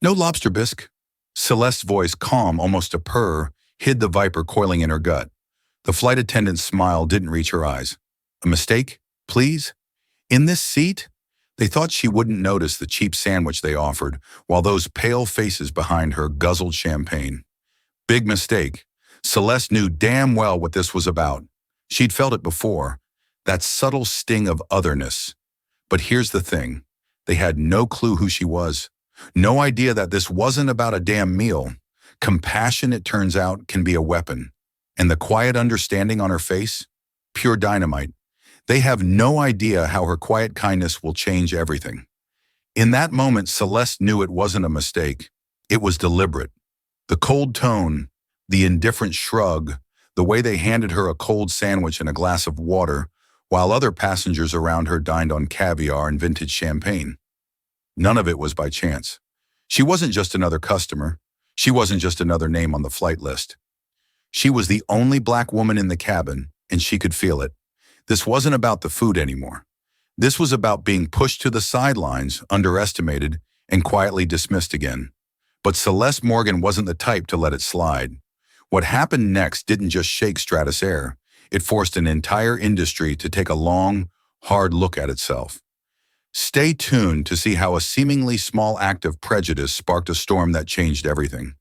No lobster bisque. Celeste's voice, calm, almost a purr, hid the viper coiling in her gut. The flight attendant's smile didn't reach her eyes. A mistake? Please? In this seat? They thought she wouldn't notice the cheap sandwich they offered, while those pale faces behind her guzzled champagne. Big mistake. Celeste knew damn well what this was about. She'd felt it before, that subtle sting of otherness. But here's the thing. They had no clue who she was. No idea that this wasn't about a damn meal. Compassion, it turns out, can be a weapon. And the quiet understanding on her face? Pure dynamite. They have no idea how her quiet kindness will change everything. In that moment, Celeste knew it wasn't a mistake. It was deliberate. The cold tone, the indifferent shrug, the way they handed her a cold sandwich and a glass of water, while other passengers around her dined on caviar and vintage champagne. None of it was by chance. She wasn't just another customer. She wasn't just another name on the flight list. She was the only black woman in the cabin, and she could feel it. This wasn't about the food anymore. This was about being pushed to the sidelines, underestimated, and quietly dismissed again. But Celeste Morgan wasn't the type to let it slide. What happened next didn't just shake Stratasair. It forced an entire industry to take a long, hard look at itself. Stay tuned to see how a seemingly small act of prejudice sparked a storm that changed everything.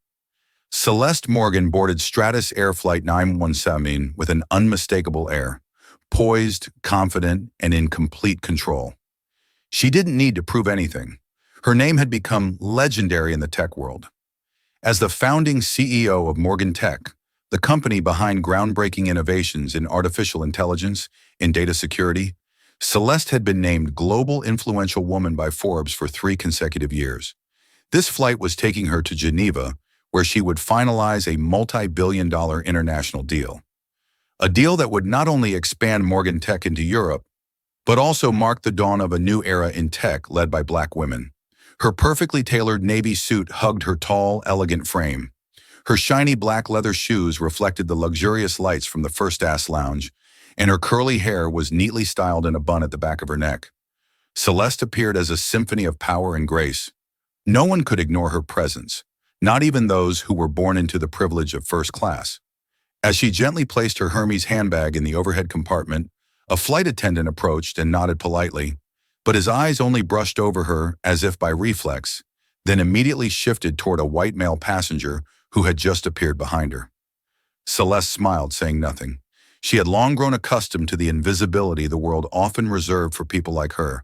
Celeste Morgan boarded Stratus Air Flight 917 with an unmistakable air, poised, confident, and in complete control. She didn't need to prove anything. Her name had become legendary in the tech world. As the founding CEO of Morgan Tech, the company behind groundbreaking innovations in artificial intelligence and data security, Celeste had been named Global Influential Woman by Forbes for 3 consecutive years. This flight was taking her to Geneva, where she would finalize a multi-billion-dollar international deal. A deal that would not only expand Morgan Tech into Europe, but also mark the dawn of a new era in tech led by black women. Her perfectly tailored navy suit hugged her tall, elegant frame. Her shiny black leather shoes reflected the luxurious lights from the first-class lounge, and her curly hair was neatly styled in a bun at the back of her neck. Celeste appeared as a symphony of power and grace. No one could ignore her presence, not even those who were born into the privilege of first class. As she gently placed her Hermes handbag in the overhead compartment, a flight attendant approached and nodded politely, but his eyes only brushed over her as if by reflex, then immediately shifted toward a white male passenger who had just appeared behind her. Celeste smiled, saying nothing. She had long grown accustomed to the invisibility the world often reserved for people like her,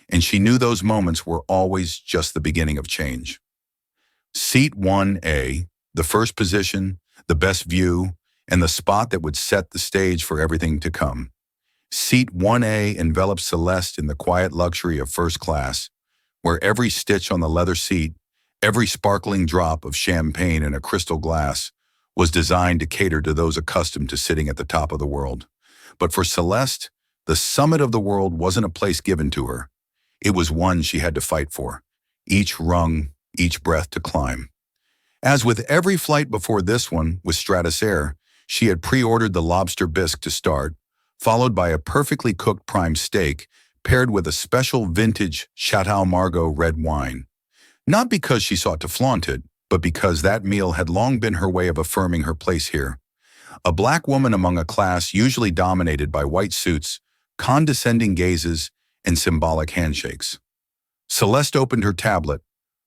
and she knew those moments were always just the beginning of change. Seat 1A, the first position, the best view, and the spot that would set the stage for everything to come. Seat 1A enveloped Celeste in the quiet luxury of first class, where every stitch on the leather seat, every sparkling drop of champagne in a crystal glass, was designed to cater to those accustomed to sitting at the top of the world. But for Celeste, the summit of the world wasn't a place given to her. It was one she had to fight for, each rung, each breath to climb. As with every flight before this one, with Stratasair, she had pre-ordered the lobster bisque to start, followed by a perfectly cooked prime steak paired with a special vintage Chateau Margaux red wine. Not because she sought to flaunt it, but because that meal had long been her way of affirming her place here. A black woman among a class usually dominated by white suits, condescending gazes, and symbolic handshakes. Celeste opened her tablet,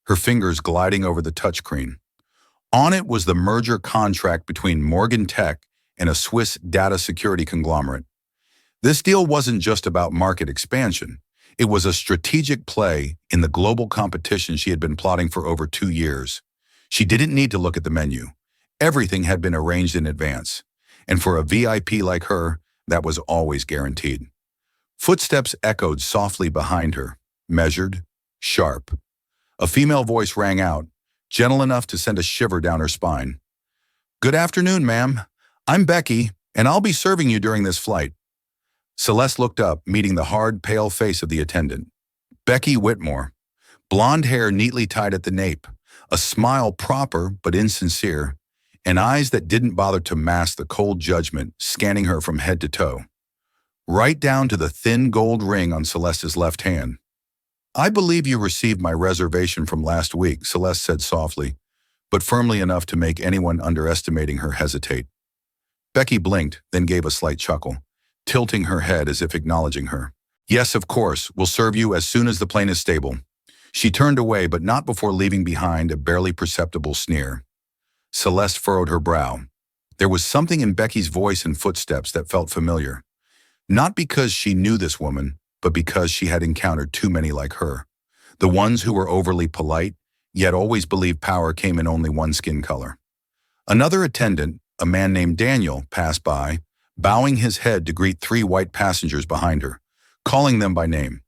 her fingers gliding over the touchscreen. On it was the merger contract between Morgan Tech and a Swiss data security conglomerate. This deal wasn't just about market expansion. It was a strategic play in the global competition she had been plotting for over 2 years. She didn't need to look at the menu. Everything had been arranged in advance. And for a VIP like her, that was always guaranteed. Footsteps echoed softly behind her, measured, sharp. A female voice rang out, gentle enough to send a shiver down her spine. "Good afternoon, ma'am. I'm Becky, and I'll be serving you during this flight." Celeste looked up, meeting the hard, pale face of the attendant. Becky Whitmore, blonde hair neatly tied at the nape, a smile proper but insincere, and eyes that didn't bother to mask the cold judgment scanning her from head to toe, right down to the thin gold ring on Celeste's left hand. I believe you received my reservation from last week, Celeste said softly, but firmly enough to make anyone underestimating her hesitate. Becky blinked, then gave a slight chuckle, tilting her head as if acknowledging her. Yes, of course, we'll serve you as soon as the plane is stable. She turned away, but not before leaving behind a barely perceptible sneer. Celeste furrowed her brow. There was something in Becky's voice and footsteps that felt familiar. Not because she knew this woman, but because she had encountered too many like her. The ones who were overly polite, yet always believed power came in only one skin color. Another attendant, a man named Daniel, passed by, bowing his head to greet 3 white passengers behind her, calling them by name.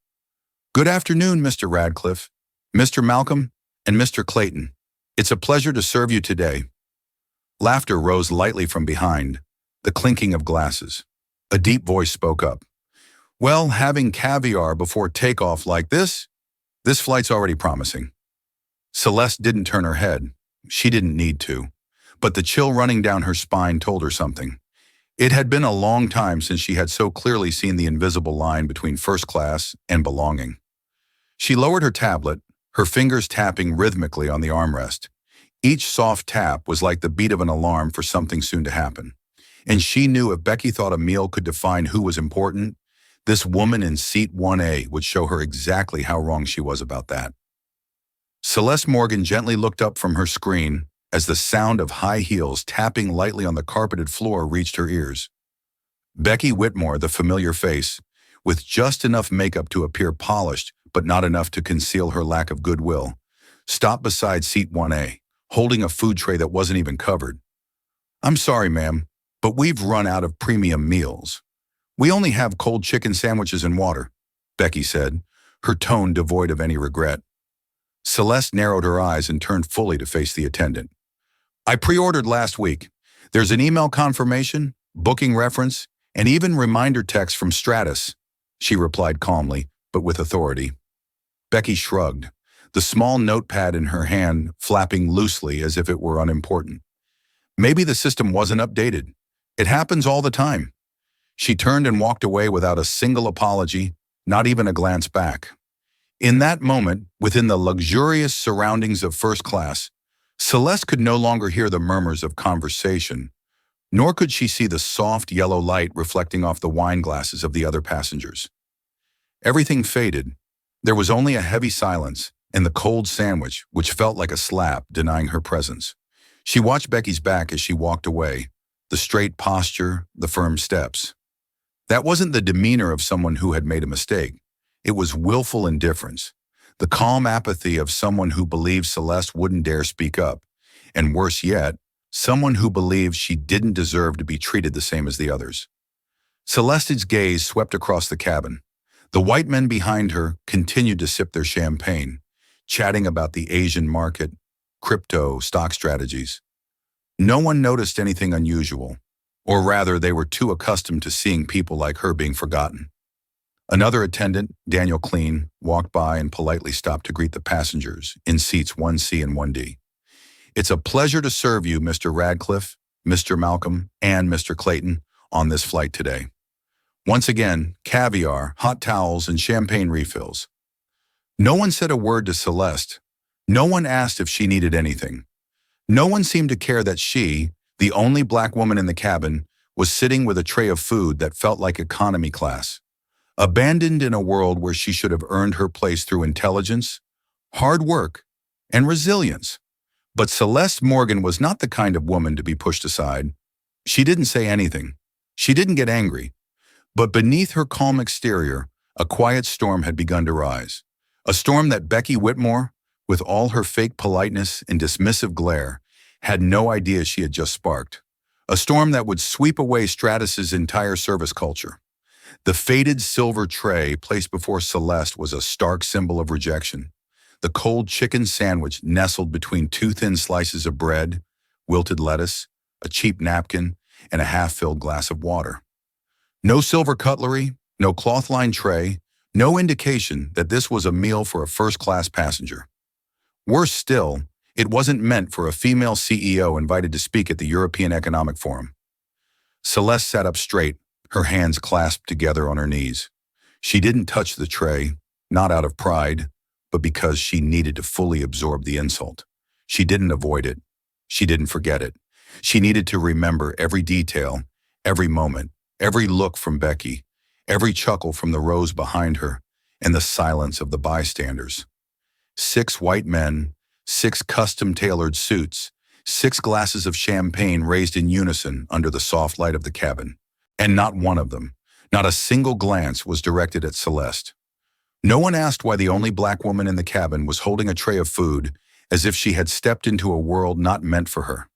Good afternoon, Mr. Radcliffe, Mr. Malcolm, and Mr. Clayton. It's a pleasure to serve you today. Laughter rose lightly from behind, the clinking of glasses. A deep voice spoke up. Well, having caviar before takeoff like this flight's already promising. Celeste didn't turn her head. She didn't need to. But the chill running down her spine told her something. It had been a long time since she had so clearly seen the invisible line between first class and belonging. She lowered her tablet, her fingers tapping rhythmically on the armrest. Each soft tap was like the beat of an alarm for something soon to happen. And she knew if Becky thought a meal could define who was important, this woman in seat 1A would show her exactly how wrong she was about that. Celeste Morgan gently looked up from her screen as the sound of high heels tapping lightly on the carpeted floor reached her ears. Becky Whitmore, the familiar face, with just enough makeup to appear polished but not enough to conceal her lack of goodwill, stopped beside seat 1A, holding a food tray that wasn't even covered. I'm sorry, ma'am, but we've run out of premium meals. We only have cold chicken sandwiches and water, Becky said, her tone devoid of any regret. Celeste narrowed her eyes and turned fully to face the attendant. I pre-ordered last week. There's an email confirmation, booking reference, and even reminder text from Stratus, she replied calmly, but with authority. Becky shrugged, the small notepad in her hand flapping loosely as if it were unimportant. Maybe the system wasn't updated. It happens all the time. She turned and walked away without a single apology, not even a glance back. In that moment, within the luxurious surroundings of first class, Celeste could no longer hear the murmurs of conversation, nor could she see the soft yellow light reflecting off the wine glasses of the other passengers. Everything faded. There was only a heavy silence and the cold sandwich, which felt like a slap denying her presence. She watched Becky's back as she walked away, the straight posture, the firm steps. That wasn't the demeanor of someone who had made a mistake. It was willful indifference, the calm apathy of someone who believed Celeste wouldn't dare speak up, and worse yet, someone who believed she didn't deserve to be treated the same as the others. Celeste's gaze swept across the cabin. The white men behind her continued to sip their champagne, chatting about the Asian market, crypto, stock strategies. No one noticed anything unusual, or rather they were too accustomed to seeing people like her being forgotten. Another attendant, Daniel Clean, walked by and politely stopped to greet the passengers in seats 1C and 1D. It's a pleasure to serve you, Mr. Radcliffe, Mr. Malcolm, and Mr. Clayton on this flight today. Once again, caviar, hot towels, and champagne refills. No one said a word to Celeste. No one asked if she needed anything. No one seemed to care that she, the only black woman in the cabin, was sitting with a tray of food that felt like economy class. Abandoned in a world where she should have earned her place through intelligence, hard work, and resilience. But Celeste Morgan was not the kind of woman to be pushed aside. She didn't say anything. She didn't get angry. But beneath her calm exterior, a quiet storm had begun to rise. A storm that Becky Whitmore, with all her fake politeness and dismissive glare, had no idea she had just sparked. A storm that would sweep away Stratus's entire service culture. The faded silver tray placed before Celeste was a stark symbol of rejection. The cold chicken sandwich nestled between 2 thin slices of bread, wilted lettuce, a cheap napkin, and a half-filled glass of water. No silver cutlery, no cloth-lined tray, no indication that this was a meal for a first-class passenger. Worse still, it wasn't meant for a female CEO invited to speak at the European Economic Forum. Celeste sat up straight, her hands clasped together on her knees. She didn't touch the tray, not out of pride, but because she needed to fully absorb the insult. She didn't avoid it. She didn't forget it. She needed to remember every detail, every moment, every look from Becky, every chuckle from the rows behind her, and the silence of the bystanders. 6 white men, 6 custom-tailored suits, 6 glasses of champagne raised in unison under the soft light of the cabin. And not one of them, not a single glance was directed at Celeste. No one asked why the only black woman in the cabin was holding a tray of food as if she had stepped into a world not meant for her.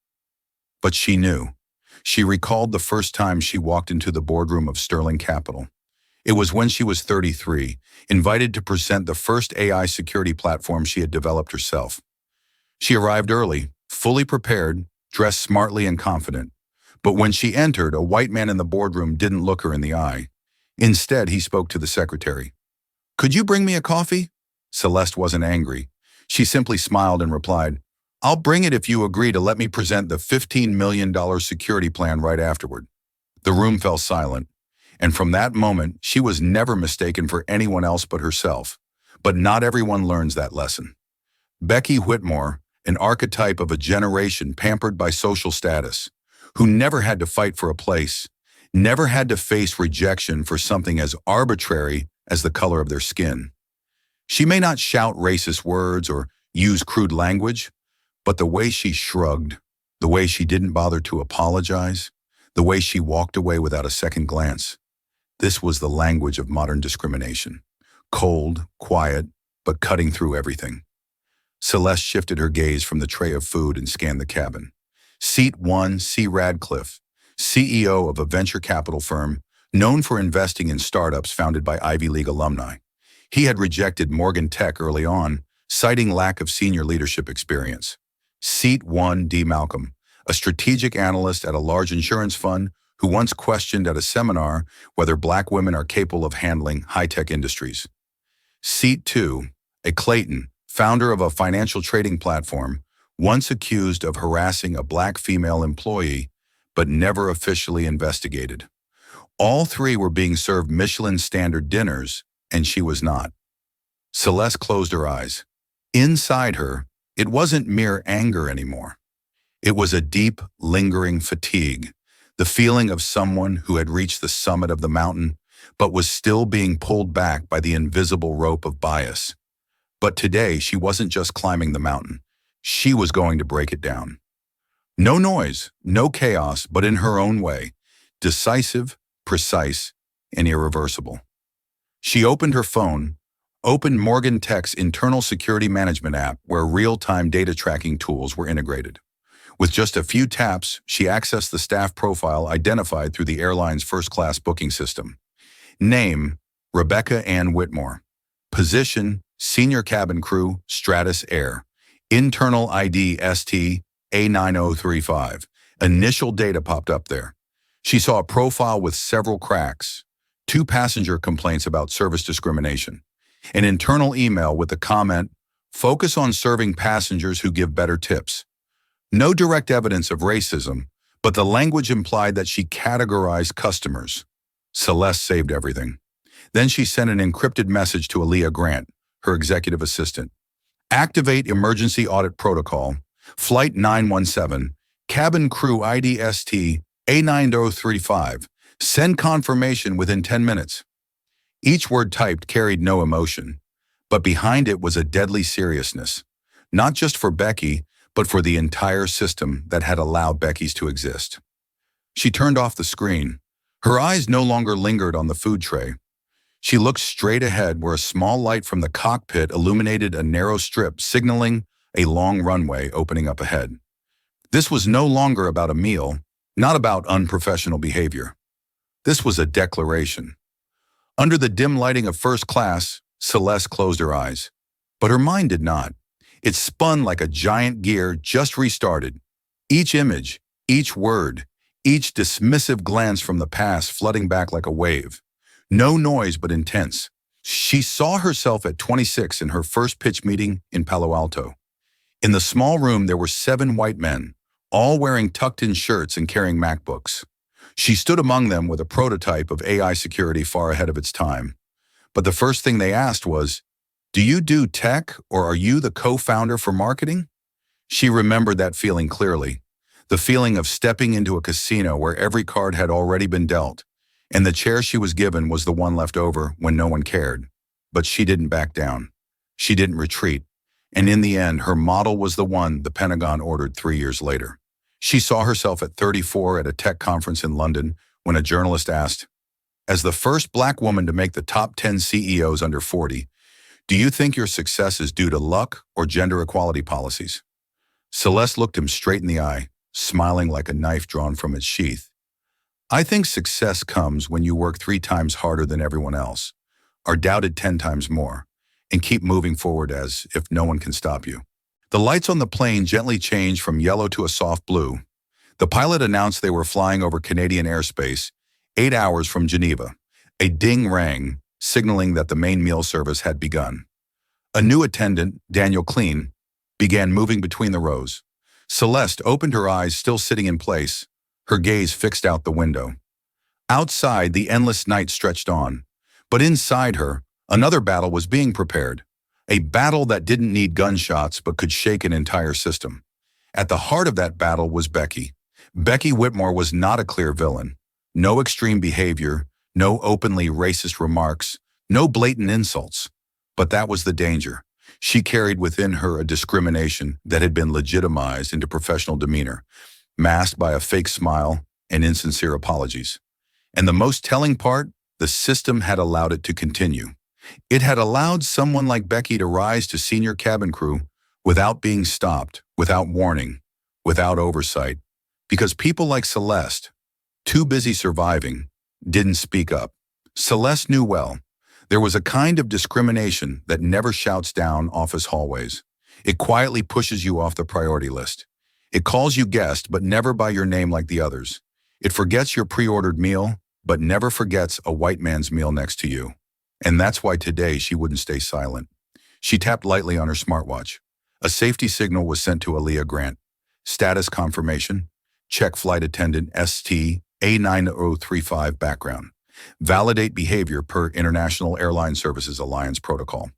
But she knew. She recalled the first time she walked into the boardroom of Sterling Capital. It was when she was 33, invited to present the first AI security platform she had developed herself. She arrived early, fully prepared, dressed smartly and confident. But when she entered, a white man in the boardroom didn't look her in the eye. Instead, he spoke to the secretary. "Could you bring me a coffee?" Celeste wasn't angry. She simply smiled and replied, "I'll bring it if you agree to let me present the $15 million security plan right afterward." The room fell silent, and from that moment, she was never mistaken for anyone else but herself. But not everyone learns that lesson. Becky Whitmore, an archetype of a generation pampered by social status, who never had to fight for a place, never had to face rejection for something as arbitrary as the color of their skin. She may not shout racist words or use crude language, but the way she shrugged, the way she didn't bother to apologize, the way she walked away without a second glance, this was the language of modern discrimination. Cold, quiet, but cutting through everything. Celeste shifted her gaze from the tray of food and scanned the cabin. Seat 1, C. Radcliffe, CEO of a venture capital firm known for investing in startups founded by Ivy League alumni. He had rejected Morgan Tech early on, citing lack of senior leadership experience. Seat 1, D. Malcolm, a strategic analyst at a large insurance fund who once questioned at a seminar whether black women are capable of handling high-tech industries. Seat 2, A. Clayton, founder of a financial trading platform, once accused of harassing a black female employee, but never officially investigated. All 3 were being served Michelin standard dinners, and she was not. Celeste closed her eyes. Inside her, it wasn't mere anger anymore. It was a deep, lingering fatigue, the feeling of someone who had reached the summit of the mountain, but was still being pulled back by the invisible rope of bias. But today, she wasn't just climbing the mountain. She was going to break it down. No noise, no chaos, but in her own way, decisive, precise, and irreversible. She opened her phone, opened Morgan Tech's internal security management app where real-time data tracking tools were integrated. With just a few taps, she accessed the staff profile identified through the airline's first-class booking system. Name, Rebecca Ann Whitmore. Position, Senior Cabin Crew, Stratus Air. Internal ID ST A9035. Initial data popped up there. She saw a profile with several cracks, 2 passenger complaints about service discrimination, an internal email with the comment, "Focus on serving passengers who give better tips." No direct evidence of racism, but the language implied that she categorized customers. Celeste saved everything. Then she sent an encrypted message to Aaliyah Grant, her executive assistant. "Activate emergency audit protocol, Flight 917, cabin crew ID ST A9035. Send confirmation within 10 minutes. Each word typed carried no emotion, but behind it was a deadly seriousness, not just for Becky, but for the entire system that had allowed Becky's to exist. She turned off the screen. Her eyes no longer lingered on the food tray. She looked straight ahead where a small light from the cockpit illuminated a narrow strip signaling a long runway opening up ahead. This was no longer about a meal, not about unprofessional behavior. This was a declaration. Under the dim lighting of first class, Celeste closed her eyes. But her mind did not. It spun like a giant gear just restarted. Each image, each word, each dismissive glance from the past flooding back like a wave. No noise but intense. She saw herself at 26 in her first pitch meeting in Palo Alto. In the small room there were 7 white men, all wearing tucked-in shirts and carrying MacBooks. She stood among them with a prototype of AI security far ahead of its time. But the first thing they asked was, Do you do tech, or are you the co-founder for marketing? She remembered that feeling clearly, the feeling of stepping into a casino where every card had already been dealt, and the chair she was given was the one left over when no one cared. But she didn't back down. She didn't retreat. And in the end, her model was the one the Pentagon ordered 3 years later. She saw herself at 34 at a tech conference in London when a journalist asked, "As the first Black woman to make the top 10 CEOs under 40, do you think your success is due to luck or gender equality policies?" Celeste looked him straight in the eye, smiling like a knife drawn from its sheath. "I think success comes when you work 3 times harder than everyone else, are doubted 10 times more, and keep moving forward as if no one can stop you." The lights on the plane gently changed from yellow to a soft blue. The pilot announced they were flying over Canadian airspace, 8 hours from Geneva. A ding rang, signaling that the main meal service had begun. A new attendant, Daniel Klein, began moving between the rows. Celeste opened her eyes, still sitting in place, her gaze fixed out the window. Outside, the endless night stretched on, but inside her, another battle was being prepared. A battle that didn't need gunshots but could shake an entire system. At the heart of that battle was Becky. Becky Whitmore was not a clear villain. No extreme behavior, no openly racist remarks, no blatant insults. But that was the danger. She carried within her a discrimination that had been legitimized into professional demeanor, masked by a fake smile and insincere apologies. And the most telling part, the system had allowed it to continue. It had allowed someone like Becky to rise to senior cabin crew without being stopped, without warning, without oversight, because people like Celeste, too busy surviving, didn't speak up. Celeste knew well, there was a kind of discrimination that never shouts down office hallways. It quietly pushes you off the priority list. It calls you guest, but never by your name like the others. It forgets your pre-ordered meal, but never forgets a white man's meal next to you. And that's why today she wouldn't stay silent. She tapped lightly on her smartwatch. A safety signal was sent to Aaliyah Grant. Status confirmation. Check flight attendant ST A9035 background. Validate behavior per International Airline Services Alliance protocol.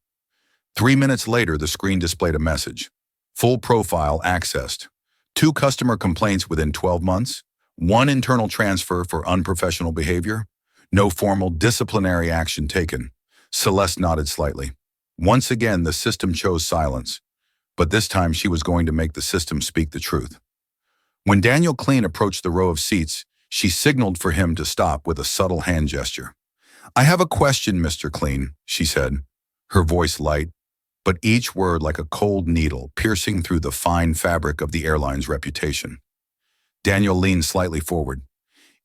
3 minutes later, the screen displayed a message. Full profile accessed. 2 customer complaints within 12 months. 1 internal transfer for unprofessional behavior. No formal disciplinary action taken. Celeste nodded slightly. Once again, the system chose silence. But this time she was going to make the system speak the truth. When Daniel Klein approached the row of seats, she signaled for him to stop with a subtle hand gesture. "I have a question, Mr. Klein," she said, her voice light, but each word like a cold needle piercing through the fine fabric of the airline's reputation. Daniel leaned slightly forward.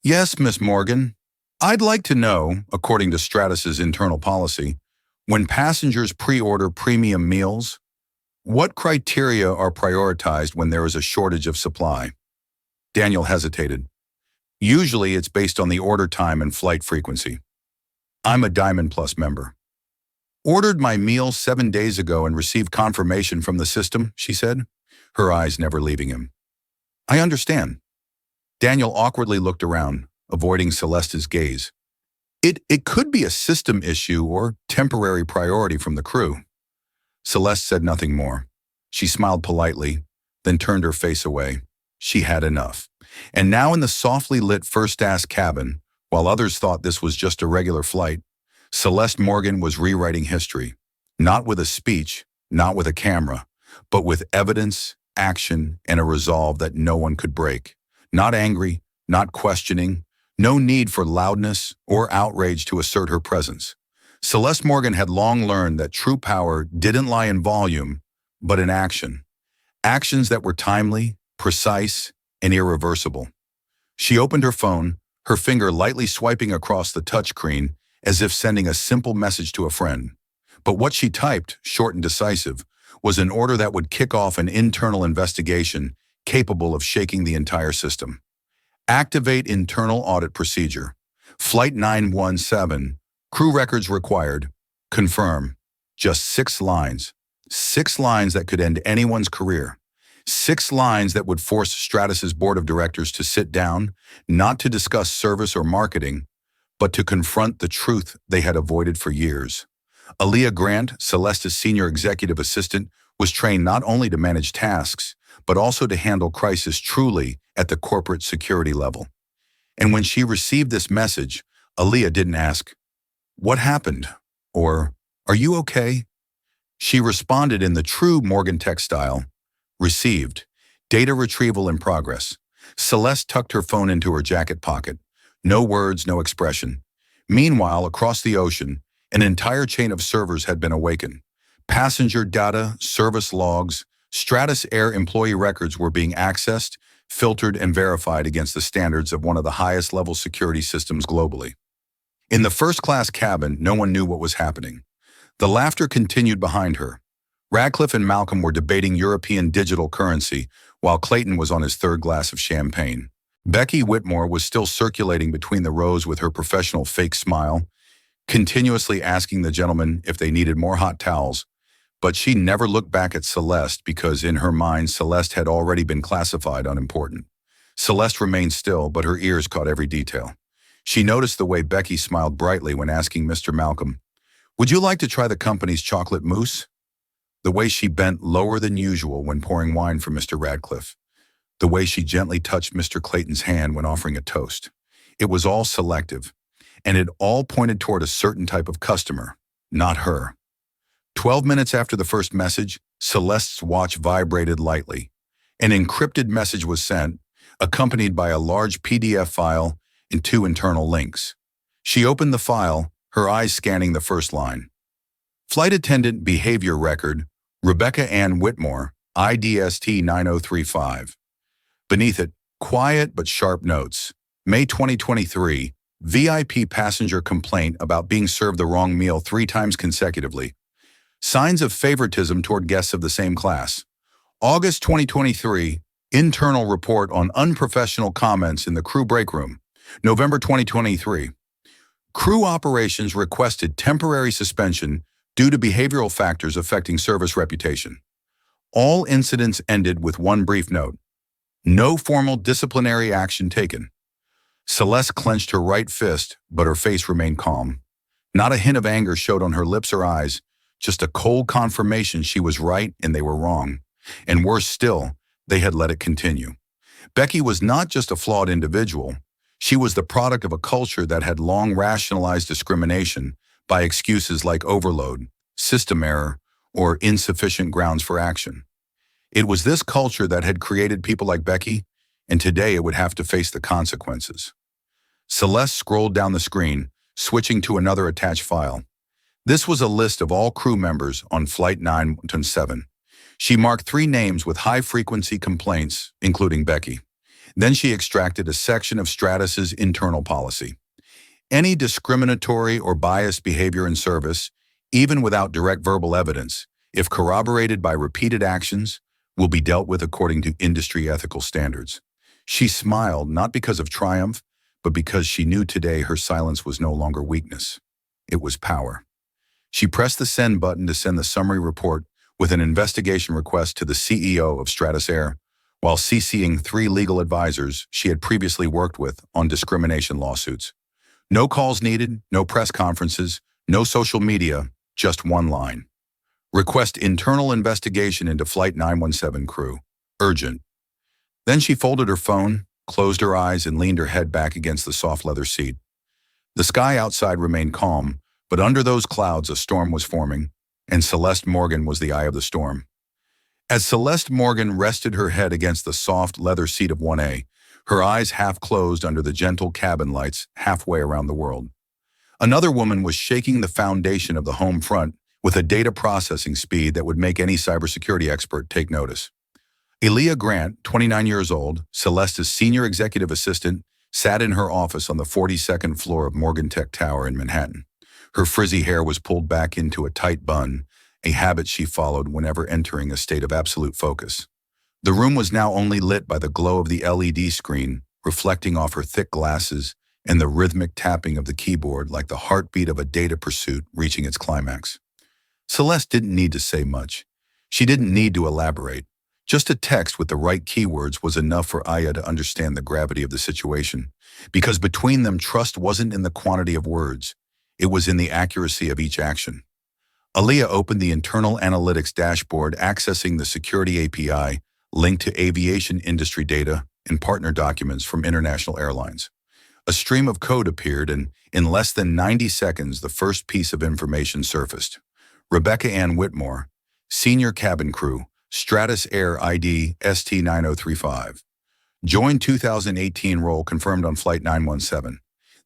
"Yes, Miss Morgan. I'd like to know, according to Stratus's internal policy, when passengers pre-order premium meals, what criteria are prioritized when there is a shortage of supply?" Daniel hesitated. "Usually it's based on the order time and flight frequency. I'm a Diamond Plus member." "Ordered my meal 7 days ago and received confirmation from the system," she said, her eyes never leaving him. "I understand." Daniel awkwardly looked around, avoiding Celeste's gaze. It could be a system issue or temporary priority from the crew." Celeste said nothing more. She smiled politely, then turned her face away. She had enough. And now in the softly lit first-class cabin, while others thought this was just a regular flight, Celeste Morgan was rewriting history, not with a speech, not with a camera, but with evidence, action, and a resolve that no one could break. Not angry, not questioning, no need for loudness or outrage to assert her presence. Celeste Morgan had long learned that true power didn't lie in volume, but in action. Actions that were timely, precise, and irreversible. She opened her phone, her finger lightly swiping across the touchscreen as if sending a simple message to a friend. But what she typed, short and decisive, was an order that would kick off an internal investigation capable of shaking the entire system. Activate internal audit procedure. Flight 917, crew records required. Confirm. Just 6 lines. 6 lines that could end anyone's career. 6 lines that would force Stratus's board of directors to sit down, not to discuss service or marketing, but to confront the truth they had avoided for years. Aaliyah Grant, Celeste's senior executive assistant, was trained not only to manage tasks, but also to handle crisis truly at the corporate security level. And when she received this message, Aaliyah didn't ask, "What happened?" or "Are you okay?" She responded in the true Morgan Tech style, "Received. Data retrieval in progress." Celeste tucked her phone into her jacket pocket. No words, no expression. Meanwhile, across the ocean, an entire chain of servers had been awakened. Passenger data, service logs, Stratus Air employee records were being accessed, filtered, and verified against the standards of one of the highest level security systems globally. In the first-class cabin, no one knew what was happening. The laughter continued behind her. Radcliffe and Malcolm were debating European digital currency, while Clayton was on his third glass of champagne. Becky Whitmore was still circulating between the rows with her professional fake smile, continuously asking the gentlemen if they needed more hot towels. But she never looked back at Celeste because in her mind, Celeste had already been classified unimportant. Celeste remained still, but her ears caught every detail. She noticed the way Becky smiled brightly when asking Mr. Malcolm, "Would you like to try the company's chocolate mousse?" The way she bent lower than usual when pouring wine for Mr. Radcliffe. The way she gently touched Mr. Clayton's hand when offering a toast. It was all selective, and it all pointed toward a certain type of customer, not her. 12 minutes after the first message, Celeste's watch vibrated lightly. An encrypted message was sent, accompanied by a large PDF file and 2 internal links. She opened the file, her eyes scanning the first line. Flight Attendant Behavior Record, Rebecca Ann Whitmore, IDST 9035. Beneath it, quiet but sharp notes. May 2023, VIP passenger complaint about being served the wrong meal 3 times consecutively. Signs of favoritism toward guests of the same class. August 2023, internal report on unprofessional comments in the crew break room. November 2023, crew operations requested temporary suspension due to behavioral factors affecting service reputation. All incidents ended with one brief note. No formal disciplinary action taken. Celeste clenched her right fist, but her face remained calm. Not a hint of anger showed on her lips or eyes, just a cold confirmation she was right and they were wrong. And worse still, they had let it continue. Becky was not just a flawed individual. She was the product of a culture that had long rationalized discrimination by excuses like overload, system error, or insufficient grounds for action. It was this culture that had created people like Becky, and today it would have to face the consequences. Celeste scrolled down the screen, switching to another attached file. This was a list of all crew members on Flight 917. She marked 3 names with high-frequency complaints, including Becky. Then she extracted a section of Stratus's internal policy. Any discriminatory or biased behavior in service, even without direct verbal evidence, if corroborated by repeated actions, will be dealt with according to industry ethical standards. She smiled not because of triumph, but because she knew today her silence was no longer weakness. It was power. She pressed the send button to send the summary report with an investigation request to the CEO of Stratus Air, while CCing 3 legal advisors she had previously worked with on discrimination lawsuits. No calls needed, no press conferences, no social media, just one line. Request internal investigation into Flight 917 crew. Urgent. Then she folded her phone, closed her eyes, and leaned her head back against the soft leather seat. The sky outside remained calm, but under those clouds a storm was forming, and Celeste Morgan was the eye of the storm. As Celeste Morgan rested her head against the soft leather seat of 1A, her eyes half closed under the gentle cabin lights halfway around the world. Another woman was shaking the foundation of the home front with a data processing speed that would make any cybersecurity expert take notice. Aaliyah Grant, 29 years old, Celeste's senior executive assistant, sat in her office on the 42nd floor of Morgan Tech Tower in Manhattan. Her frizzy hair was pulled back into a tight bun, a habit she followed whenever entering a state of absolute focus. The room was now only lit by the glow of the LED screen, reflecting off her thick glasses and the rhythmic tapping of the keyboard like the heartbeat of a data pursuit reaching its climax. Celeste didn't need to say much. She didn't need to elaborate. Just a text with the right keywords was enough for Aya to understand the gravity of the situation, because between them trust wasn't in the quantity of words, it was in the accuracy of each action. Aaliyah opened the internal analytics dashboard, accessing the security API linked to aviation industry data and partner documents from international airlines. A stream of code appeared, and in less than 90 seconds, the first piece of information surfaced. Rebecca Ann Whitmore, senior cabin crew, Stratus Air ID ST9035. Joined 2018 role confirmed on Flight 917.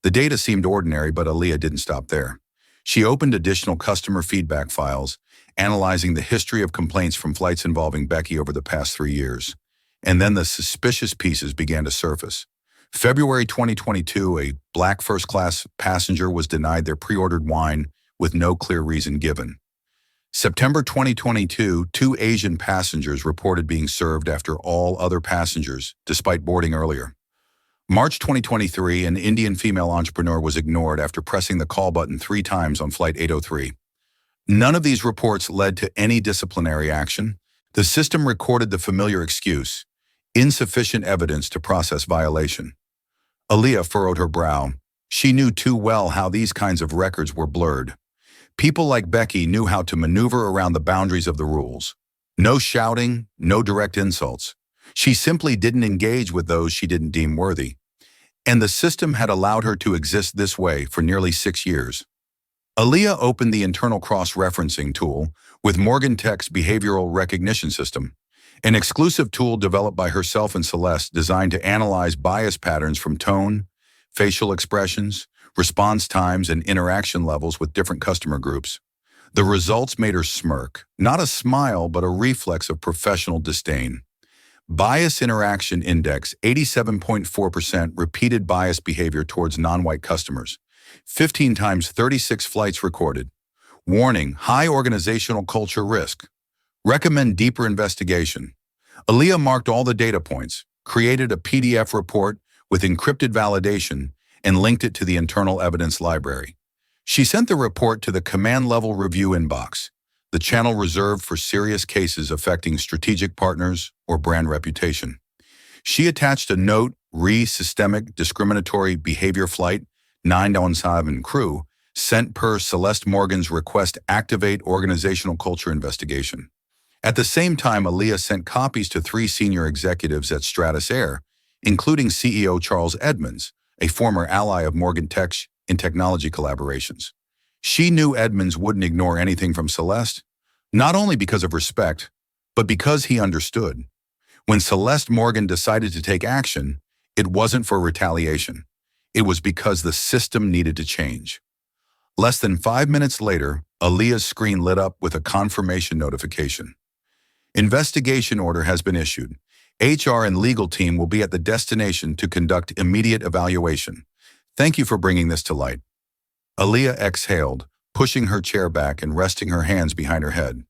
The data seemed ordinary, but Aaliyah didn't stop there. She opened additional customer feedback files, analyzing the history of complaints from flights involving Becky over the past 3 years. And then the suspicious pieces began to surface. February 2022, a black first-class passenger was denied their pre-ordered wine with no clear reason given. September 2022, 2 Asian passengers reported being served after all other passengers, despite boarding earlier. March 2023, an Indian female entrepreneur was ignored after pressing the call button 3 times on Flight 803. None of these reports led to any disciplinary action. The system recorded the familiar excuse: insufficient evidence to process violation. Aaliyah furrowed her brow. She knew too well how these kinds of records were blurred. People like Becky knew how to maneuver around the boundaries of the rules. No shouting, no direct insults. She simply didn't engage with those she didn't deem worthy. And the system had allowed her to exist this way for nearly 6 years. Aaliyah opened the internal cross-referencing tool with Morgan Tech's behavioral recognition system, an exclusive tool developed by herself and Celeste designed to analyze bias patterns from tone, facial expressions, response times, and interaction levels with different customer groups. The results made her smirk, not a smile, but a reflex of professional disdain. Bias Interaction Index, 87.4% repeated bias behavior towards non-white customers. 15 times 36 flights recorded. Warning: high organizational culture risk. Recommend deeper investigation. Aaliyah marked all the data points, created a PDF report with encrypted validation, and linked it to the internal evidence library. She sent the report to the command-level review inbox, the channel reserved for serious cases affecting strategic partners or brand reputation. She attached a note: Systemic Discriminatory Behavior Flight 917 crew, sent per Celeste Morgan's request, activate organizational culture investigation. At the same time, Aaliyah sent copies to 3 senior executives at Stratus Air, including CEO Charles Edmonds, a former ally of Morgan Tech in technology collaborations. She knew Edmonds wouldn't ignore anything from Celeste, not only because of respect, but because he understood. When Celeste Morgan decided to take action, it wasn't for retaliation. It was because the system needed to change. Less than 5 minutes later, Aaliyah's screen lit up with a confirmation notification. Investigation order has been issued. HR and legal team will be at the destination to conduct immediate evaluation. Thank you for bringing this to light. Aaliyah exhaled, pushing her chair back and resting her hands behind her head.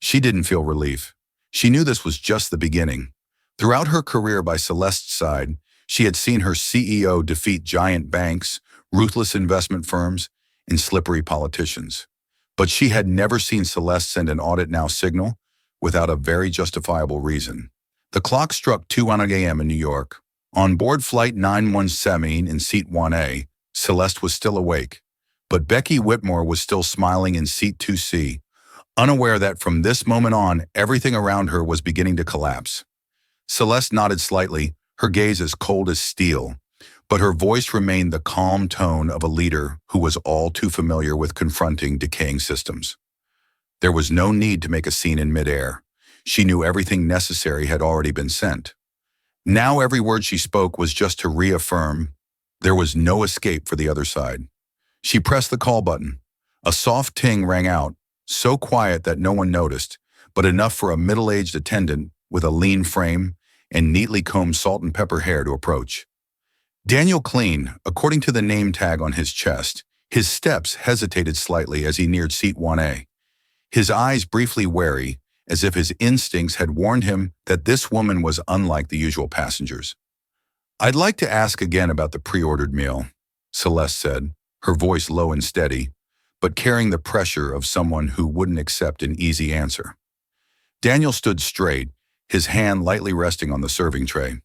She didn't feel relief. She knew this was just the beginning. Throughout her career by Celeste's side, she had seen her CEO defeat giant banks, ruthless investment firms, and slippery politicians. But she had never seen Celeste send an audit now signal without a very justifiable reason. The clock struck 2:00 a.m. in New York. On board Flight 917 in Seat 1A, Celeste was still awake, but Becky Whitmore was still smiling in Seat 2C, unaware that from this moment on, everything around her was beginning to collapse. Celeste nodded slightly, her gaze as cold as steel, but her voice remained the calm tone of a leader who was all too familiar with confronting decaying systems. There was no need to make a scene in midair. She knew everything necessary had already been sent. Now every word she spoke was just to reaffirm there was no escape for the other side. She pressed the call button. A soft ting rang out, so quiet that no one noticed, but enough for a middle-aged attendant with a lean frame and neatly combed salt and pepper hair to approach. Daniel Clean, according to the name tag on his chest, his steps hesitated slightly as he neared Seat 1A. His eyes briefly wary, as if his instincts had warned him that this woman was unlike the usual passengers. "I'd like to ask again about the pre-ordered meal," Celeste said, her voice low and steady, but carrying the pressure of someone who wouldn't accept an easy answer. Daniel stood straight, his hand lightly resting on the serving tray.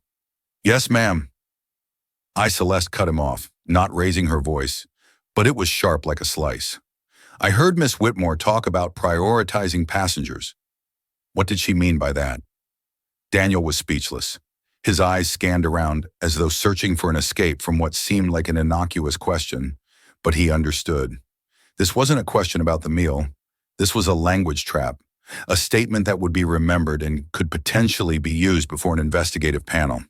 "Yes, ma'am." Celeste cut him off, not raising her voice, but it was sharp like a slice. I heard Miss Whitmore talk about prioritizing passengers. What did she mean by that? Daniel was speechless. His eyes scanned around as though searching for an escape from what seemed like an innocuous question, but he understood. This wasn't a question about the meal. This was a language trap, a statement that would be remembered and could potentially be used before an investigative panel.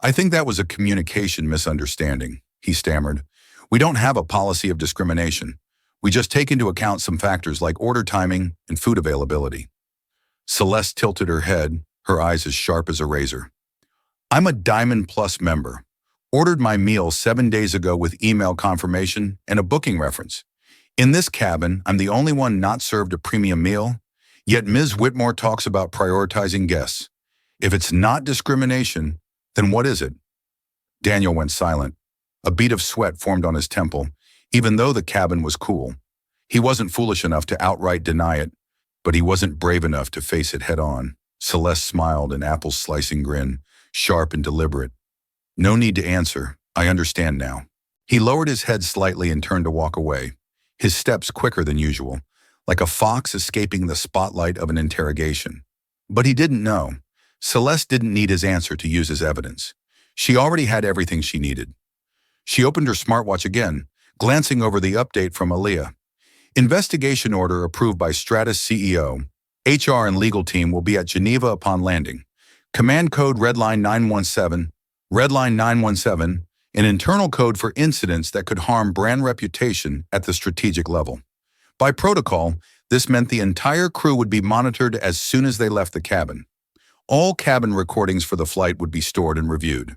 I think that was a communication misunderstanding, he stammered. We don't have a policy of discrimination. We just take into account some factors like order timing and food availability. Celeste tilted her head, her eyes as sharp as a razor. I'm a Diamond Plus member. Ordered my meal 7 days ago with email confirmation and a booking reference. In this cabin, I'm the only one not served a premium meal, yet Ms. Whitmore talks about prioritizing guests. If it's not discrimination, then what is it? Daniel went silent. A bead of sweat formed on his temple, even though the cabin was cool. He wasn't foolish enough to outright deny it, but he wasn't brave enough to face it head-on. Celeste smiled, an apple-slicing grin, sharp and deliberate. No need to answer. I understand now. He lowered his head slightly and turned to walk away, his steps quicker than usual, like a fox escaping the spotlight of an interrogation. But he didn't know. Celeste didn't need his answer to use as evidence. She already had everything she needed. She opened her smartwatch again, glancing over the update from Aaliyah. Investigation order approved by Stratus CEO. HR and legal team will be at Geneva upon landing. Command code Redline 917. Redline 917, an internal code for incidents that could harm brand reputation at the strategic level. By protocol, this meant the entire crew would be monitored as soon as they left the cabin. All cabin recordings for the flight would be stored and reviewed.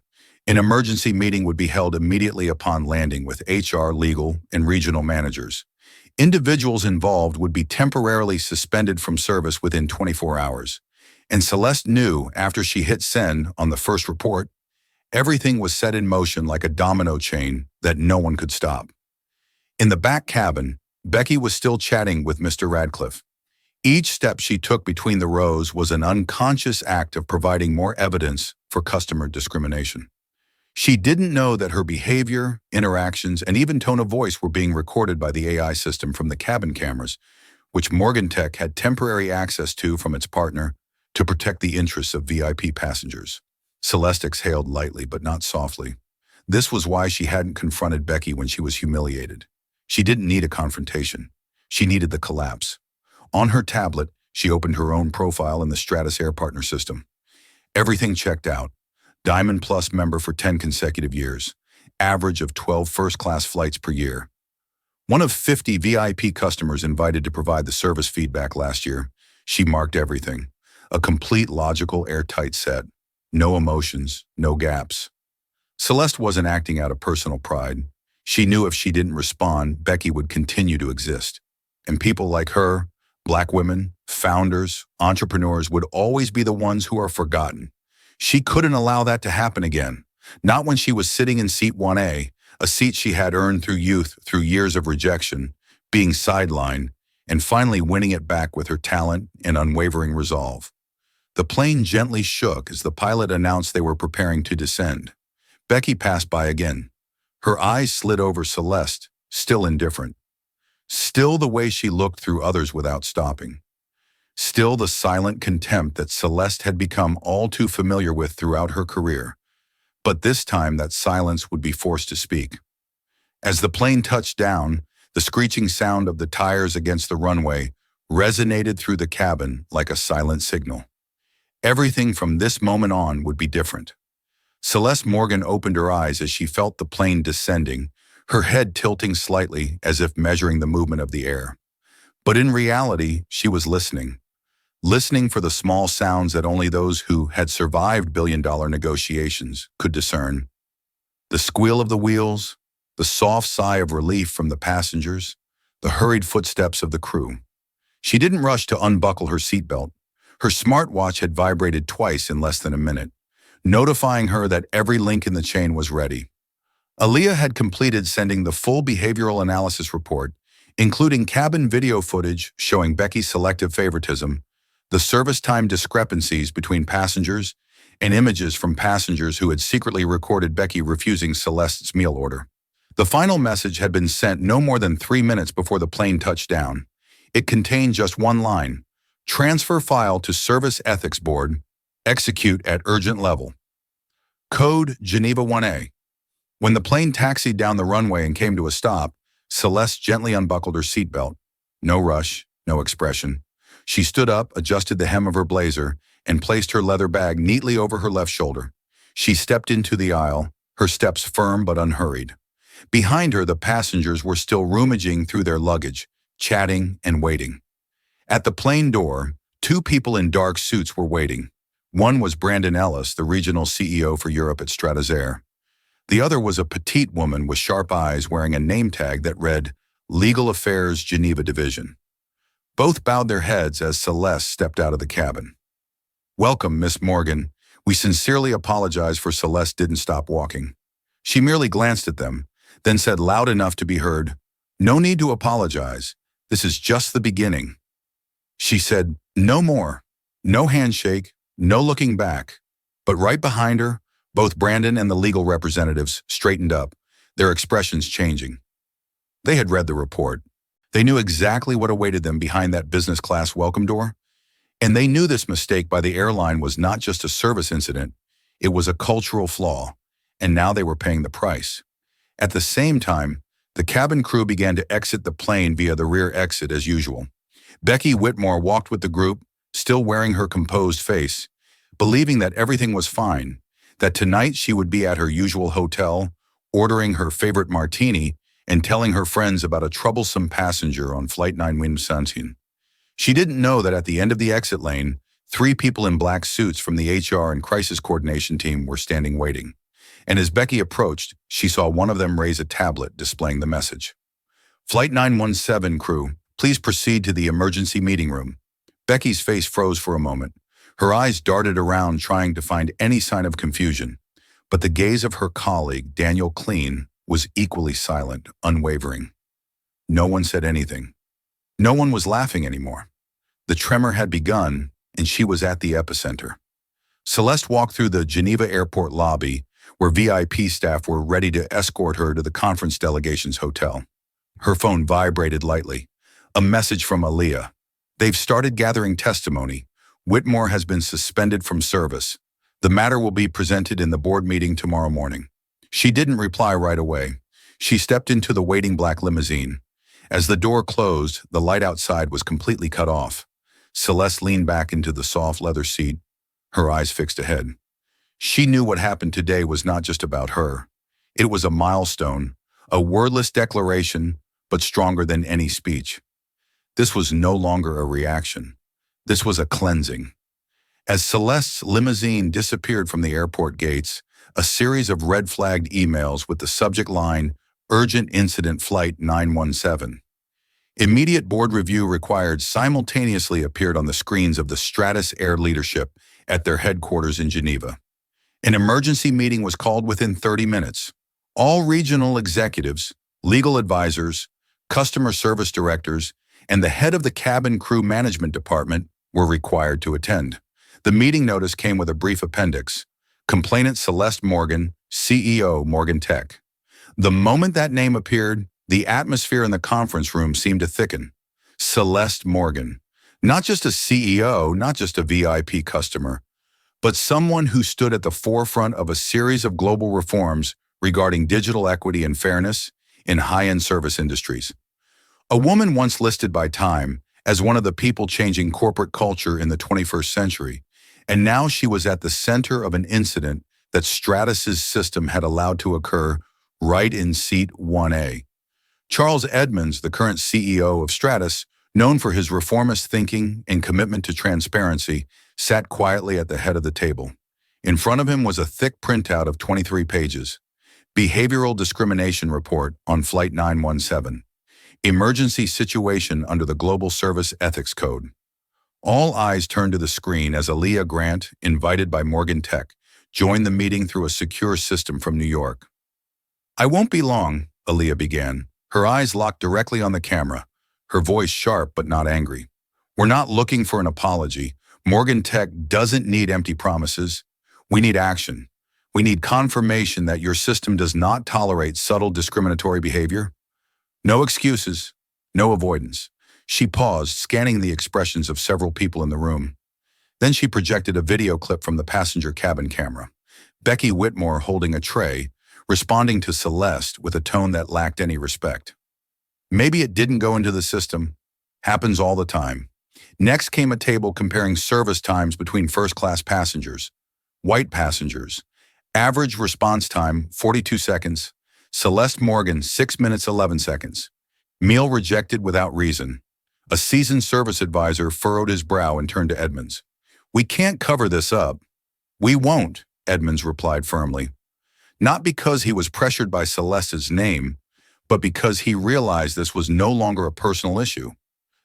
An emergency meeting would be held immediately upon landing with HR, legal, and regional managers. Individuals involved would be temporarily suspended from service within 24 hours. And Celeste knew after she hit send on the first report, everything was set in motion like a domino chain that no one could stop. In the back cabin, Becky was still chatting with Mr. Radcliffe. Each step she took between the rows was an unconscious act of providing more evidence for customer discrimination. She didn't know that her behavior, interactions, and even tone of voice were being recorded by the AI system from the cabin cameras, which Morgan Tech had temporary access to from its partner to protect the interests of VIP passengers. Celeste exhaled lightly but not softly. This was why she hadn't confronted Becky when she was humiliated. She didn't need a confrontation. She needed the collapse. On her tablet, she opened her own profile in the Stratus Air Partner system. Everything checked out. Diamond Plus member for 10 consecutive years. Average of 12 first-class flights per year. One of 50 VIP customers invited to provide the service feedback last year. She marked everything. A complete, logical, airtight set. No emotions, no gaps. Celeste wasn't acting out of personal pride. She knew if she didn't respond, Becky would continue to exist. And people like her, Black women, founders, entrepreneurs, would always be the ones who are forgotten. She couldn't allow that to happen again. Not when she was sitting in seat 1A, a seat she had earned through youth, through years of rejection, being sidelined, and finally winning it back with her talent and unwavering resolve. The plane gently shook as the pilot announced they were preparing to descend. Becky passed by again. Her eyes slid over Celeste, still indifferent. Still the way she looked through others without stopping. Still the silent contempt that Celeste had become all too familiar with throughout her career. But this time that silence would be forced to speak. As the plane touched down, the screeching sound of the tires against the runway resonated through the cabin like a silent signal. Everything from this moment on would be different. Celeste Morgan opened her eyes as she felt the plane descending, her head tilting slightly as if measuring the movement of the air. But in reality, she was listening. Listening for the small sounds that only those who had survived billion-dollar negotiations could discern. The squeal of the wheels, the soft sigh of relief from the passengers, the hurried footsteps of the crew. She didn't rush to unbuckle her seatbelt. Her smartwatch had vibrated twice in less than a minute, notifying her that every link in the chain was ready. Aaliyah had completed sending the full behavioral analysis report, including cabin video footage showing Becky's selective favoritism, the service time discrepancies between passengers, and images from passengers who had secretly recorded Becky refusing Celeste's meal order. The final message had been sent no more than 3 minutes before the plane touched down. It contained just one line: transfer file to Service Ethics Board, execute at urgent level. Code Geneva 1A. When the plane taxied down the runway and came to a stop, Celeste gently unbuckled her seatbelt. No rush, no expression. She stood up, adjusted the hem of her blazer, and placed her leather bag neatly over her left shoulder. She stepped into the aisle, her steps firm but unhurried. Behind her, the passengers were still rummaging through their luggage, chatting and waiting. At the plane door, 2 people in dark suits were waiting. One was Brandon Ellis, the regional CEO for Europe at Stratazair. The other was a petite woman with sharp eyes wearing a name tag that read Legal Affairs Geneva Division. Both bowed their heads as Celeste stepped out of the cabin. "Welcome, Miss Morgan. We sincerely apologize for Celeste didn't stop walking." She merely glanced at them, then said loud enough to be heard, "No need to apologize. This is just the beginning." She said, "No more. No handshake, no looking back." But right behind her, both Brandon and the legal representatives straightened up, their expressions changing. They had read the report. They knew exactly what awaited them behind that business class welcome door. And they knew this mistake by the airline was not just a service incident, it was a cultural flaw, and now they were paying the price. At the same time, the cabin crew began to exit the plane via the rear exit as usual. Becky Whitmore walked with the group, still wearing her composed face, believing that everything was fine, that tonight she would be at her usual hotel, ordering her favorite martini and telling her friends about a troublesome passenger on Flight 917. She didn't know that at the end of the exit lane, 3 people in black suits from the HR and crisis coordination team were standing waiting. And as Becky approached, she saw one of them raise a tablet displaying the message. "Flight 917 crew, please proceed to the emergency meeting room." Becky's face froze for a moment. Her eyes darted around trying to find any sign of confusion. But the gaze of her colleague, Daniel Clean, was equally silent, unwavering. No one said anything. No one was laughing anymore. The tremor had begun, and she was at the epicenter. Celeste walked through the Geneva airport lobby, where VIP staff were ready to escort her to the conference delegation's hotel. Her phone vibrated lightly. A message from Aaliyah. "They've started gathering testimony. Whitmore has been suspended from service. The matter will be presented in the board meeting tomorrow morning." She didn't reply right away. She stepped into the waiting black limousine. As the door closed, the light outside was completely cut off. Celeste leaned back into the soft leather seat, her eyes fixed ahead. She knew what happened today was not just about her. It was a milestone, a wordless declaration, but stronger than any speech. This was no longer a reaction. This was a cleansing. As Celeste's limousine disappeared from the airport gates, a series of red-flagged emails with the subject line, "Urgent Incident Flight 917. Immediate board review required" simultaneously appeared on the screens of the Stratus Air leadership at their headquarters in Geneva. An emergency meeting was called within 30 minutes. All regional executives, legal advisors, customer service directors, and the head of the cabin crew management department were required to attend. The meeting notice came with a brief appendix. Complainant Celeste Morgan, CEO Morgan Tech. The moment that name appeared, the atmosphere in the conference room seemed to thicken. Celeste Morgan. Not just a CEO, not just a VIP customer, but someone who stood at the forefront of a series of global reforms regarding digital equity and fairness in high-end service industries. A woman once listed by Time as one of the people changing corporate culture in the 21st century, and now she was at the center of an incident that Stratus's system had allowed to occur right in seat 1A. Charles Edmonds, the current CEO of Stratus, known for his reformist thinking and commitment to transparency, sat quietly at the head of the table. In front of him was a thick printout of 23 pages. Behavioral Discrimination Report on Flight 917. Emergency Situation under the Global Service Ethics Code. All eyes turned to the screen as Aaliyah Grant, invited by Morgan Tech, joined the meeting through a secure system from New York. "I won't be long," Aaliyah began, her eyes locked directly on the camera, her voice sharp but not angry. "We're not looking for an apology. Morgan Tech doesn't need empty promises. We need action. We need confirmation that your system does not tolerate subtle discriminatory behavior. No excuses, no avoidance. She paused, scanning the expressions of several people in the room. Then she projected a video clip from the passenger cabin camera. Becky Whitmore holding a tray, responding to Celeste with a tone that lacked any respect. Maybe it didn't go into the system. Happens all the time. Next came a table comparing service times between first-class passengers. White passengers. Average response time, 42 seconds. Celeste Morgan, 6 minutes 11 seconds. Meal rejected without reason. A seasoned service advisor furrowed his brow and turned to Edmonds. We can't cover this up. We won't, Edmonds replied firmly. Not because he was pressured by Celeste's name, but because he realized this was no longer a personal issue.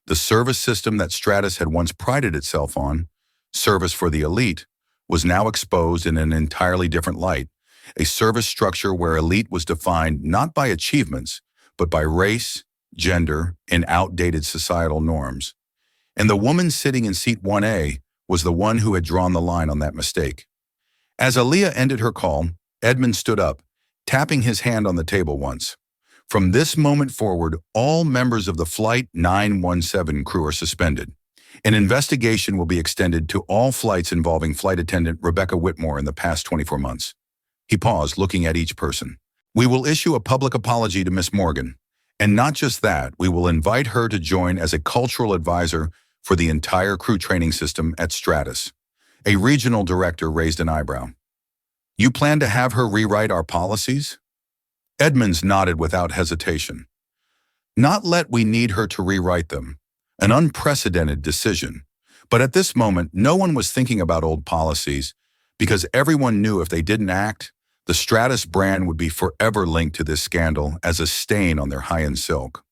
The service system that Stratus had once prided itself on, service for the elite, was now exposed in an entirely different light, a service structure where elite was defined not by achievements, but by race, gender, and outdated societal norms. And the woman sitting in seat 1A was the one who had drawn the line on that mistake. As Aaliyah ended her call, Edmund stood up, tapping his hand on the table once. From this moment forward, all members of the Flight 917 crew are suspended. An investigation will be extended to all flights involving flight attendant Rebecca Whitmore in the past 24 months. He paused, looking at each person. We will issue a public apology to Miss Morgan. And not just that, we will invite her to join as a cultural advisor for the entire crew training system at Stratus. A regional director raised an eyebrow. You plan to have her rewrite our policies? Edmonds nodded without hesitation. Not let we need her to rewrite them. An unprecedented decision. But at this moment, no one was thinking about old policies because everyone knew if they didn't act, the Stratus brand would be forever linked to this scandal as a stain on their high-end silk.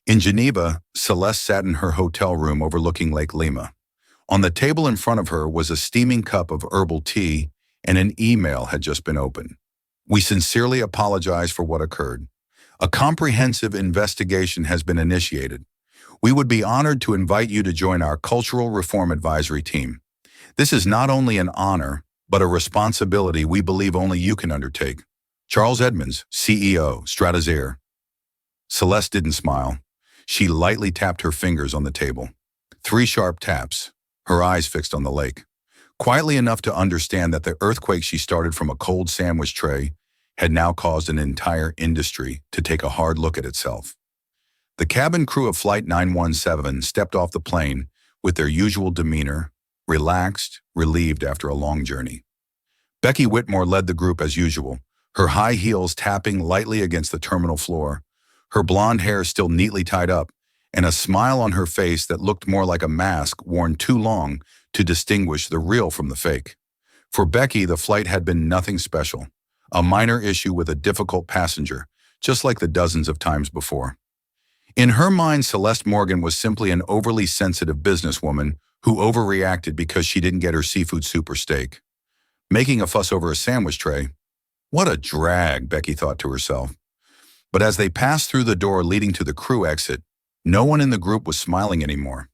In Geneva, Celeste sat in her hotel room overlooking Lake Lima. On the table in front of her was a steaming cup of herbal tea, and an email had just been opened. We sincerely apologize for what occurred. A comprehensive investigation has been initiated. We would be honored to invite you to join our Cultural Reform Advisory Team. This is not only an honor, but a responsibility we believe only you can undertake. Charles Edmonds, CEO, Stratus Air. Celeste didn't smile. She lightly tapped her fingers on the table. 3 sharp taps, her eyes fixed on the lake. Quietly enough to understand that the earthquake she started from a cold sandwich tray had now caused an entire industry to take a hard look at itself. The cabin crew of Flight 917 stepped off the plane with their usual demeanor, relaxed, relieved after a long journey. Becky Whitmore led the group as usual, her high heels tapping lightly against the terminal floor, her blonde hair still neatly tied up, and a smile on her face that looked more like a mask worn too long to distinguish the real from the fake. For Becky, the flight had been nothing special, a minor issue with a difficult passenger, just like the dozens of times before. In her mind, Celeste Morgan was simply an overly sensitive businesswoman who overreacted because she didn't get her seafood soup or steak. Making a fuss over a sandwich tray. What a drag, Becky thought to herself. But as they passed through the door leading to the crew exit, no one in the group was smiling anymore.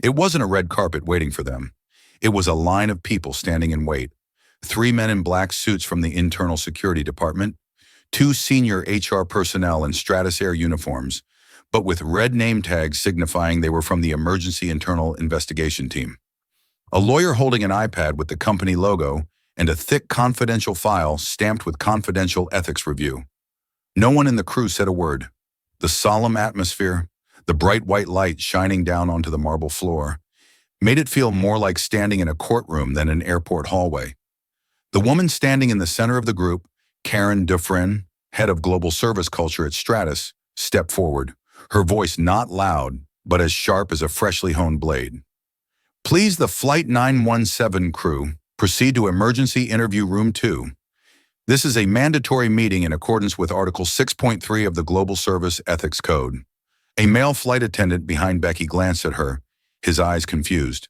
It wasn't a red carpet waiting for them. It was a line of people standing in wait. 3 men in black suits from the Internal Security Department, 2 senior HR personnel in Stratus Air uniforms, but with red name tags signifying they were from the Emergency Internal Investigation Team. A lawyer holding an iPad with the company logo and a thick confidential file stamped with confidential ethics review. No one in the crew said a word. The solemn atmosphere, the bright white light shining down onto the marble floor, made it feel more like standing in a courtroom than an airport hallway. The woman standing in the center of the group, Karen Dufresne, head of global service culture at Stratus, stepped forward, her voice not loud, but as sharp as a freshly honed blade. Please, the Flight 917 crew, proceed to Emergency Interview Room 2. This is a mandatory meeting in accordance with Article 6.3 of the Global Service Ethics Code. A male flight attendant behind Becky glanced at her, his eyes confused.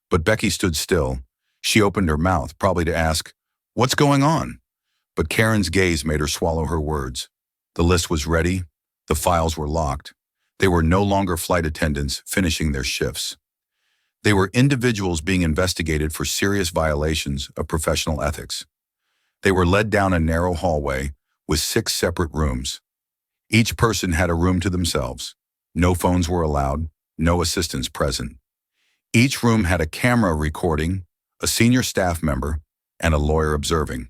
But Becky stood still. She opened her mouth, probably to ask, "What's going on?" But Karen's gaze made her swallow her words. The list was ready. The files were locked. They were no longer flight attendants finishing their shifts. They were individuals being investigated for serious violations of professional ethics. They were led down a narrow hallway with 6 separate rooms. Each person had a room to themselves. No phones were allowed, no assistants present. Each room had a camera recording, a senior staff member, and a lawyer observing.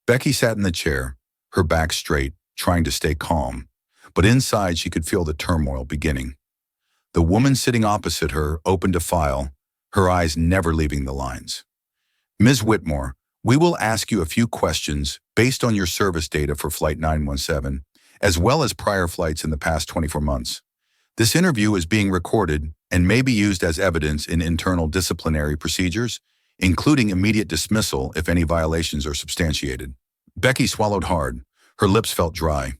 Becky sat in the chair, her back straight, trying to stay calm, but inside she could feel the turmoil beginning. The woman sitting opposite her opened a file, her eyes never leaving the lines. Ms. Whitmore, we will ask you a few questions based on your service data for Flight 917, as well as prior flights in the past 24 months. This interview is being recorded and may be used as evidence in internal disciplinary procedures, including immediate dismissal if any violations are substantiated. Becky swallowed hard. Her lips felt dry.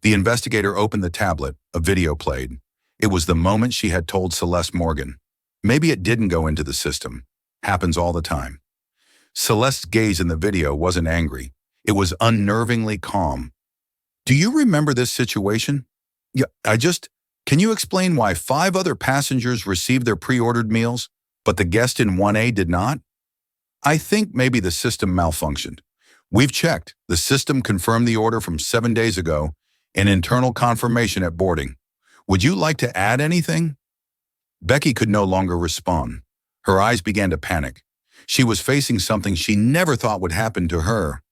The investigator opened the tablet, a video played. It was the moment she had told Celeste Morgan. Maybe it didn't go into the system. Happens all the time. Celeste's gaze in the video wasn't angry. It was unnervingly calm. Do you remember this situation? Yeah, can you explain why 5 other passengers received their pre-ordered meals, but the guest in 1A did not? I think maybe the system malfunctioned. We've checked. The system confirmed the order from 7 days ago, and internal confirmation at boarding. Would you like to add anything? Becky could no longer respond. Her eyes began to panic. She was facing something she never thought would happen to her.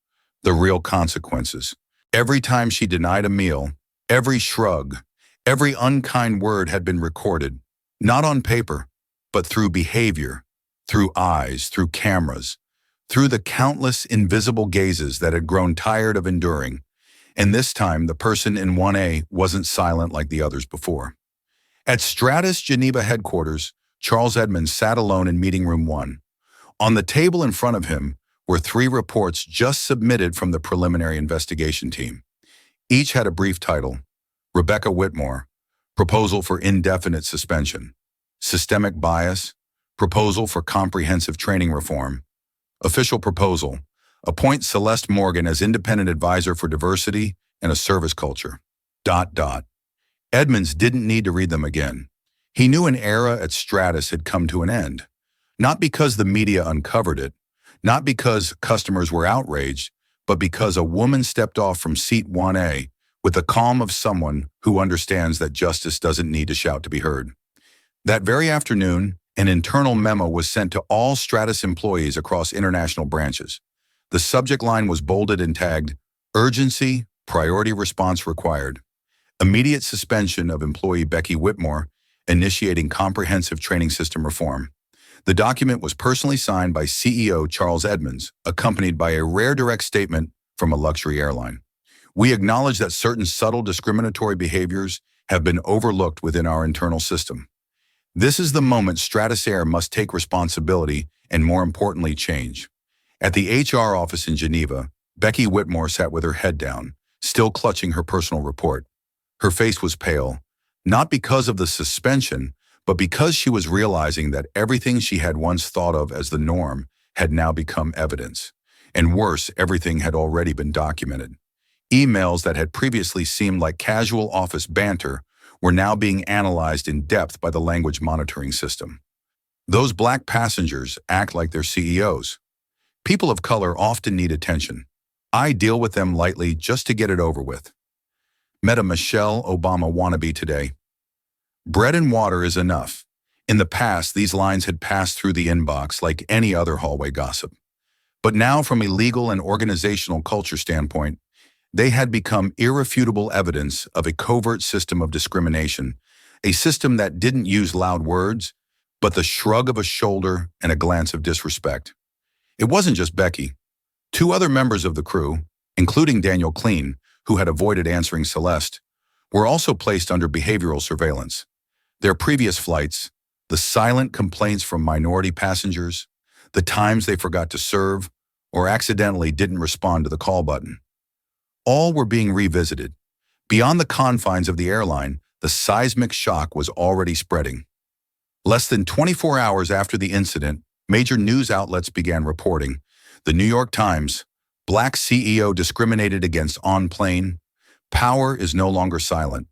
The real consequences. Every time she denied a meal, every shrug, every unkind word had been recorded, not on paper, but through behavior, through eyes, through cameras, through the countless invisible gazes that had grown tired of enduring. And this time, the person in 1A wasn't silent like the others before. At Stratus Geneva headquarters, Charles Edmonds sat alone in meeting room 1. On the table in front of him were 3 reports just submitted from the preliminary investigation team. Each had a brief title: Rebecca Whitmore, Proposal for Indefinite Suspension; Systemic Bias, Proposal for Comprehensive Training Reform; Official Proposal, Appoint Celeste Morgan as Independent Advisor for Diversity and a Service Culture. ... Edmonds didn't need to read them again. He knew an era at Stratus had come to an end. Not because the media uncovered it, not because customers were outraged, but because a woman stepped off from seat 1A with the calm of someone who understands that justice doesn't need to shout to be heard. That very afternoon, an internal memo was sent to all Stratus employees across international branches. The subject line was bolded and tagged, "Urgency, priority response required. Immediate suspension of employee Becky Whitmore, initiating comprehensive training system reform." The document was personally signed by CEO Charles Edmonds, accompanied by a rare direct statement from a luxury airline. "We acknowledge that certain subtle discriminatory behaviors have been overlooked within our internal system. This is the moment Stratus Air must take responsibility and, more importantly, change." At the HR office in Geneva, Becky Whitmore sat with her head down, still clutching her personal report. Her face was pale, not because of the suspension, but because she was realizing that everything she had once thought of as the norm had now become evidence. And worse, everything had already been documented. Emails that had previously seemed like casual office banter were now being analyzed in depth by the language monitoring system. Those black passengers act like they're CEOs. People of color often need attention. I deal with them lightly just to get it over with. Met a Michelle Obama wannabe today. Bread and water is enough. In the past, these lines had passed through the inbox like any other hallway gossip. But now, from a legal and organizational culture standpoint, they had become irrefutable evidence of a covert system of discrimination, a system that didn't use loud words, but the shrug of a shoulder and a glance of disrespect. It wasn't just Becky. 2 other members of the crew, including Daniel Clean, who had avoided answering Celeste, were also placed under behavioral surveillance. Their previous flights, the silent complaints from minority passengers, the times they forgot to serve or accidentally didn't respond to the call button. All were being revisited. Beyond the confines of the airline, the seismic shock was already spreading. Less than 24 hours after the incident, major news outlets began reporting. The New York Times, "Black CEO discriminated against on plane. Power is no longer silent."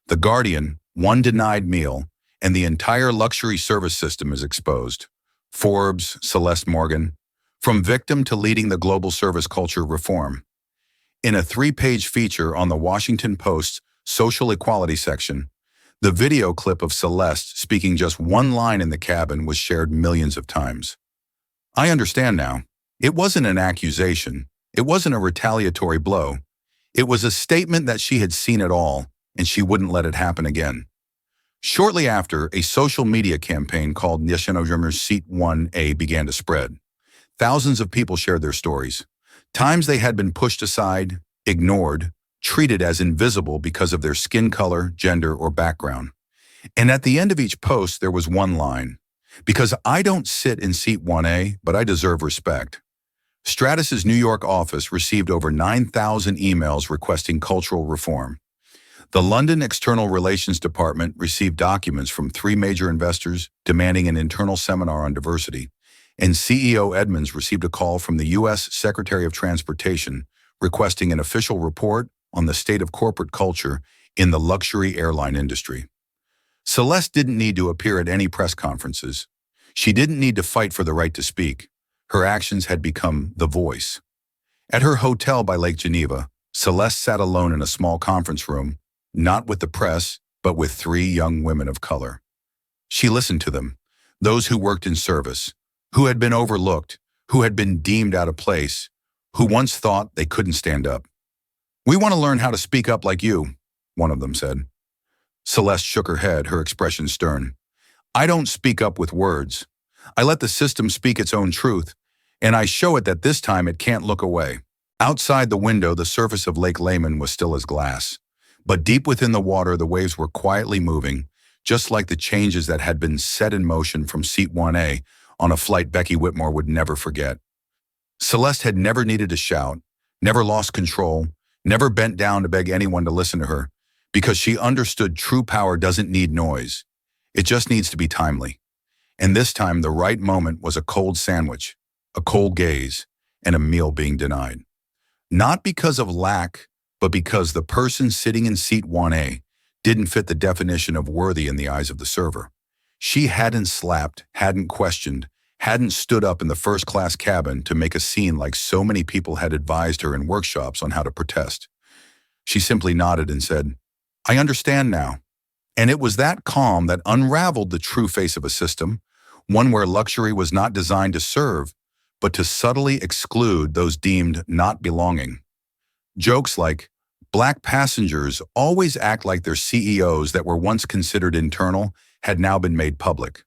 The Guardian, "One denied meal, and the entire luxury service system is exposed." Forbes, Celeste Morgan, from victim to leading the global service culture reform. In a 3-page feature on the Washington Post's social equality section, the video clip of Celeste speaking just one line in the cabin was shared millions of times. I understand now. It wasn't an accusation. It wasn't a retaliatory blow. It was a statement that she had seen it all, and she wouldn't let it happen again. Shortly after, a social media campaign called Nationalgermer's Seat 1A began to spread. Thousands of people shared their stories. Times they had been pushed aside, ignored, treated as invisible because of their skin color, gender, or background. And at the end of each post, there was one line: "Because I don't sit in Seat 1A, but I deserve respect." Stratus's New York office received over 9,000 emails requesting cultural reform. The London External Relations Department received documents from 3 major investors demanding an internal seminar on diversity, and CEO Edmunds received a call from the U.S. Secretary of Transportation requesting an official report on the state of corporate culture in the luxury airline industry. Celeste didn't need to appear at any press conferences. She didn't need to fight for the right to speak. Her actions had become the voice. At her hotel by Lake Geneva, Celeste sat alone in a small conference room, not with the press, but with 3 young women of color. She listened to them, those who worked in service, who had been overlooked, who had been deemed out of place, who once thought they couldn't stand up. "We want to learn how to speak up like you," one of them said. Celeste shook her head, her expression stern. "I don't speak up with words. I let the system speak its own truth, and I show it that this time it can't look away." Outside the window, the surface of Lake Lehman was still as glass. But deep within the water, the waves were quietly moving, just like the changes that had been set in motion from Seat 1A on a flight Becky Whitmore would never forget. Celeste had never needed to shout, never lost control, never bent down to beg anyone to listen to her, because she understood true power doesn't need noise. It just needs to be timely. And this time, the right moment was a cold sandwich, a cold gaze, and a meal being denied. Not because of lack, but because the person sitting in Seat 1A didn't fit the definition of worthy in the eyes of the server. She hadn't slapped, hadn't questioned, hadn't stood up in the first-class cabin to make a scene like so many people had advised her in workshops on how to protest. She simply nodded and said, "I understand now." And it was that calm that unraveled the true face of a system, one where luxury was not designed to serve, but to subtly exclude those deemed not belonging. Jokes like, "Black passengers always act like their CEOs that were once considered internal had now been made public.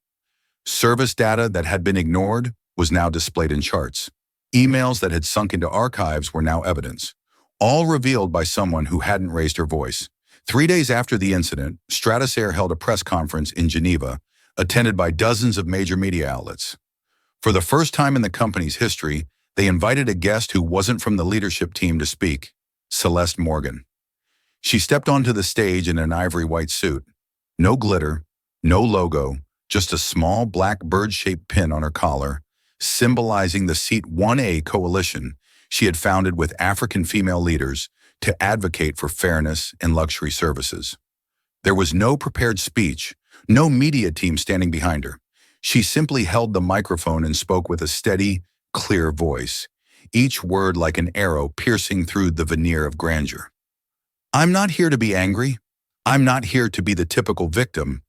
Service data that had been ignored was now displayed in charts. Emails that had sunk into archives were now evidence, all revealed by someone who hadn't raised her voice. 3 days after the incident, Stratasair held a press conference in Geneva, attended by dozens of major media outlets. For the first time in the company's history, they invited a guest who wasn't from the leadership team to speak, Celeste Morgan. She stepped onto the stage in an ivory white suit. No glitter, no logo, just a small black bird-shaped pin on her collar, symbolizing the Seat 1A coalition she had founded with African female leaders to advocate for fairness in luxury services. There was no prepared speech, no media team standing behind her. She simply held the microphone and spoke with a steady, clear voice, each word like an arrow piercing through the veneer of grandeur. "I'm not here to be angry. I'm not here to be the typical victim.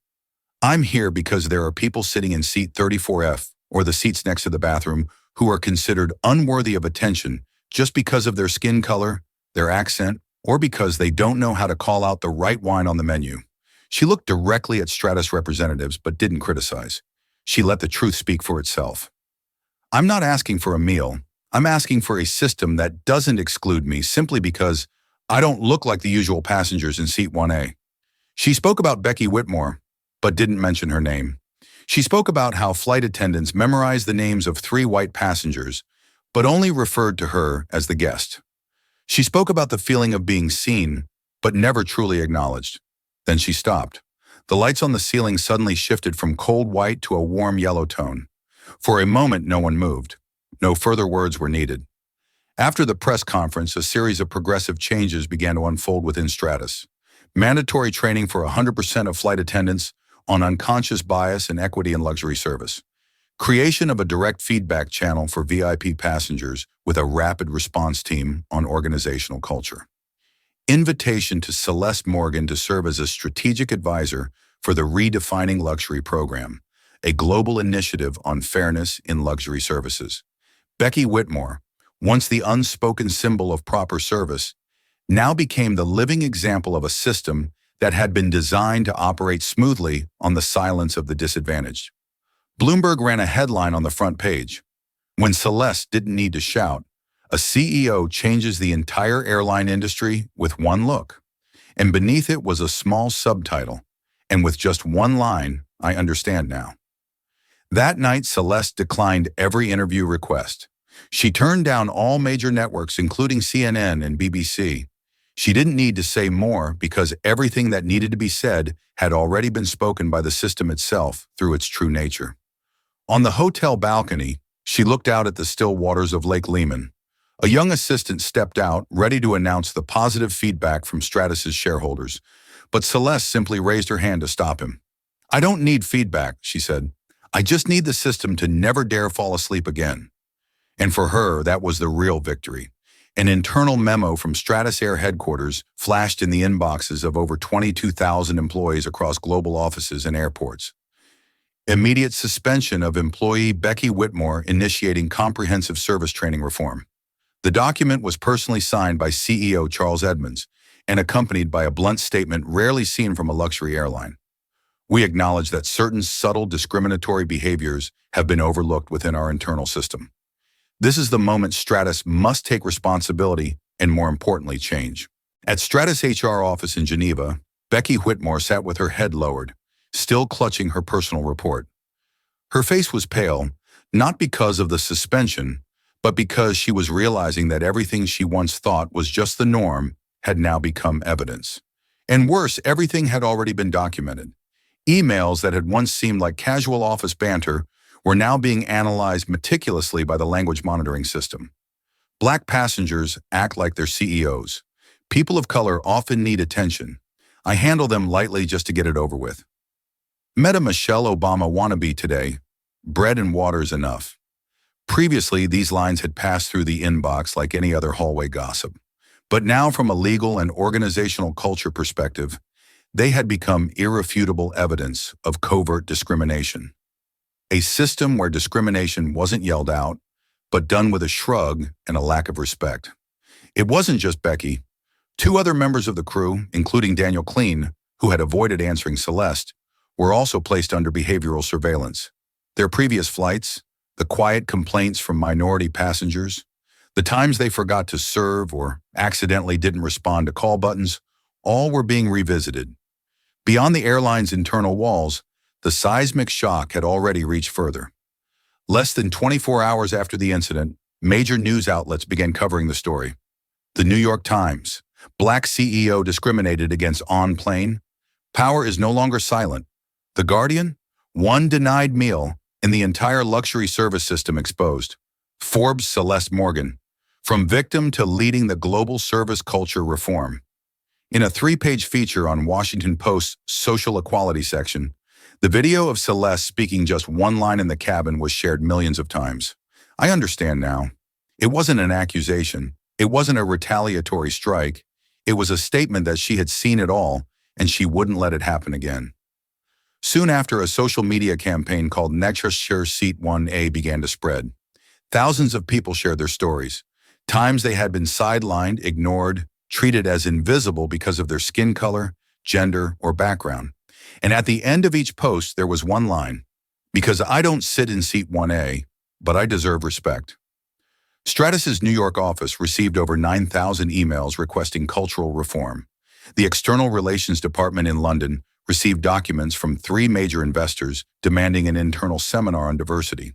I'm here because there are people sitting in Seat 34F, or the seats next to the bathroom, who are considered unworthy of attention just because of their skin color, their accent, or because they don't know how to call out the right wine on the menu." She looked directly at Stratus representatives but didn't criticize. She let the truth speak for itself. "I'm not asking for a meal. I'm asking for a system that doesn't exclude me simply because I don't look like the usual passengers in Seat 1A. She spoke about Becky Whitmore, but didn't mention her name. She spoke about how flight attendants memorized the names of 3 white passengers, but only referred to her as the guest. She spoke about the feeling of being seen, but never truly acknowledged. Then she stopped. The lights on the ceiling suddenly shifted from cold white to a warm yellow tone. For a moment, no one moved. No further words were needed. After the press conference, a series of progressive changes began to unfold within Stratus. Mandatory training for 100% of flight attendants on unconscious bias and equity in luxury service. Creation of a direct feedback channel for VIP passengers with a rapid response team on organizational culture. Invitation to Celeste Morgan to serve as a strategic advisor for the Redefining Luxury program, a global initiative on fairness in luxury services. Becky Whitmore, once the unspoken symbol of proper service, now became the living example of a system that had been designed to operate smoothly on the silence of the disadvantaged. Bloomberg ran a headline on the front page. When Celeste didn't need to shout, a CEO changes the entire airline industry with one look. And beneath it was a small subtitle, and with just one line, I understand now. That night, Celeste declined every interview request. She turned down all major networks, including CNN and BBC. She didn't need to say more because everything that needed to be said had already been spoken by the system itself through its true nature. On the hotel balcony, she looked out at the still waters of Lake Lehman. A young assistant stepped out, ready to announce the positive feedback from Stratus's shareholders, but Celeste simply raised her hand to stop him. "I don't need feedback," she said. "I just need the system to never dare fall asleep again." And for her, that was the real victory. An internal memo from Stratus Air headquarters flashed in the inboxes of over 22,000 employees across global offices and airports. Immediate suspension of employee Becky Whitmore, initiating comprehensive service training reform. The document was personally signed by CEO Charles Edmonds and accompanied by a blunt statement rarely seen from a luxury airline. "We acknowledge that certain subtle discriminatory behaviors have been overlooked within our internal system. This is the moment Stratus must take responsibility and, more importantly, change." At Stratus HR office in Geneva, Becky Whitmore sat with her head lowered, still clutching her personal report. Her face was pale, not because of the suspension, but because she was realizing that everything she once thought was just the norm had now become evidence. And worse, everything had already been documented. Emails that had once seemed like casual office banter were now being analyzed meticulously by the language monitoring system. Black passengers act like their CEOs. People of color often need attention. I handle them lightly just to get it over with. Met a Michelle Obama wannabe today. Bread and water's enough. Previously, these lines had passed through the inbox like any other hallway gossip. But now, from a legal and organizational culture perspective, they had become irrefutable evidence of covert discrimination. A system where discrimination wasn't yelled out, but done with a shrug and a lack of respect. It wasn't just Becky. Two other members of the crew, including Daniel Clean, who had avoided answering Celeste, were also placed under behavioral surveillance. Their previous flights, the quiet complaints from minority passengers, the times they forgot to serve or accidentally didn't respond to call buttons, all were being revisited. Beyond the airline's internal walls, the seismic shock had already reached further. Less than 24 hours after the incident, major news outlets began covering the story. The New York Times, Black CEO discriminated against on plane. Power is no longer silent. The Guardian, one denied meal, and the entire luxury service system exposed. Forbes, Celeste Morgan, from victim to leading the global service culture reform. In a 3-page feature on Washington Post's social equality section, the video of Celeste speaking just one line in the cabin was shared millions of times. I understand now. It wasn't an accusation. It wasn't a retaliatory strike. It was a statement that she had seen it all, and she wouldn't let it happen again. Soon after, a social media campaign called Next Year Seat 1A began to spread. Thousands of people shared their stories. Times they had been sidelined, ignored, treated as invisible because of their skin color, gender, or background. And at the end of each post, there was one line: "Because I don't sit in seat 1A, but I deserve respect." Stratus's New York office received over 9,000 emails requesting cultural reform. The External Relations Department in London received documents from 3 major investors demanding an internal seminar on diversity.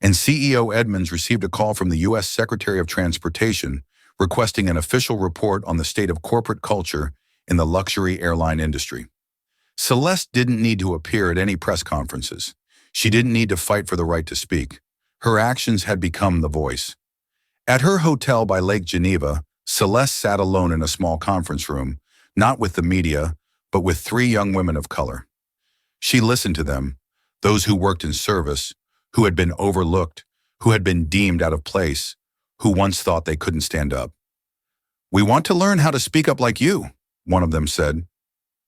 And CEO Edmonds received a call from the U.S. Secretary of Transportation requesting an official report on the state of corporate culture in the luxury airline industry. Celeste didn't need to appear at any press conferences. She didn't need to fight for the right to speak. Her actions had become the voice. At her hotel by Lake Geneva, Celeste sat alone in a small conference room, not with the media, but with 3 young women of color. She listened to them, those who worked in service, who had been overlooked, who had been deemed out of place, who once thought they couldn't stand up. "We want to learn how to speak up like you," one of them said.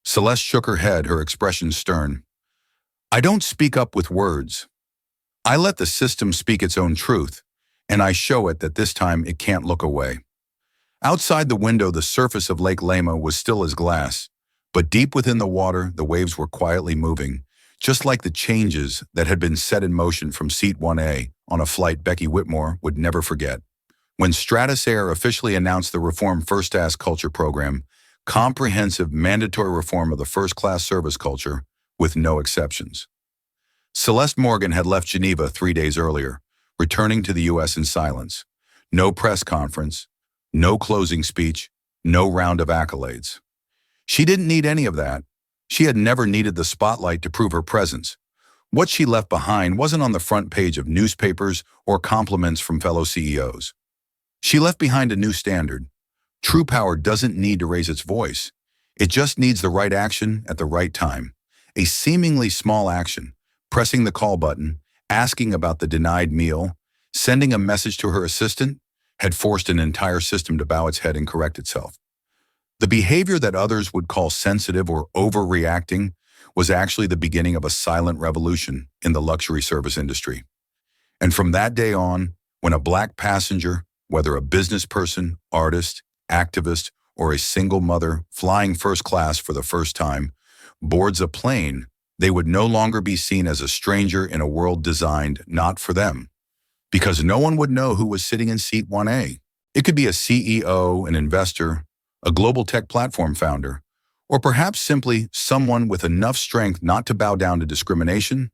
Celeste shook her head, her expression stern. "I don't speak up with words. I let the system speak its own truth, and I show it that this time it can't look away." Outside the window, the surface of Lake Lema was still as glass, but deep within the water, the waves were quietly moving, just like the changes that had been set in motion from Seat 1A on a flight Becky Whitmore would never forget. When Stratus Air officially announced the Reform First Class Culture program, comprehensive mandatory reform of the first-class service culture, with no exceptions. Celeste Morgan had left Geneva 3 days earlier, returning to the U.S. in silence. No press conference, no closing speech, no round of accolades. She didn't need any of that. She had never needed the spotlight to prove her presence. What she left behind wasn't on the front page of newspapers or compliments from fellow CEOs. She left behind a new standard. True power doesn't need to raise its voice. It just needs the right action at the right time. A seemingly small action, pressing the call button, asking about the denied meal, sending a message to her assistant, had forced an entire system to bow its head and correct itself. The behavior that others would call sensitive or overreacting was actually the beginning of a silent revolution in the luxury service industry. And from that day on, when a black passenger, whether a business person, artist, activist, or a single mother flying first class for the first time, boards a plane, they would no longer be seen as a stranger in a world designed not for them, because no one would know who was sitting in Seat 1A. It could be a CEO, an investor, a global tech platform founder, or perhaps simply someone with enough strength not to bow down to discrimination,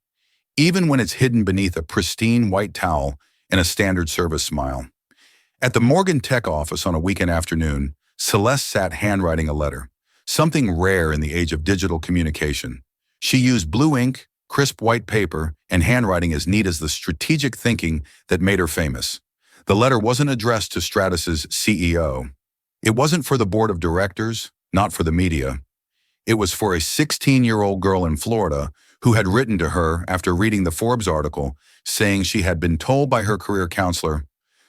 even when it's hidden beneath a pristine white towel and a standard service smile. At the Morgan Tech office on a weekend afternoon, Celeste sat handwriting a letter, something rare in the age of digital communication. She used blue ink, crisp white paper, and handwriting as neat as the strategic thinking that made her famous. The letter wasn't addressed to Stratus's CEO. It wasn't for the board of directors, not for the media. It was for a 16-year-old girl in Florida who had written to her after reading the Forbes article saying she had been told by her career counselor,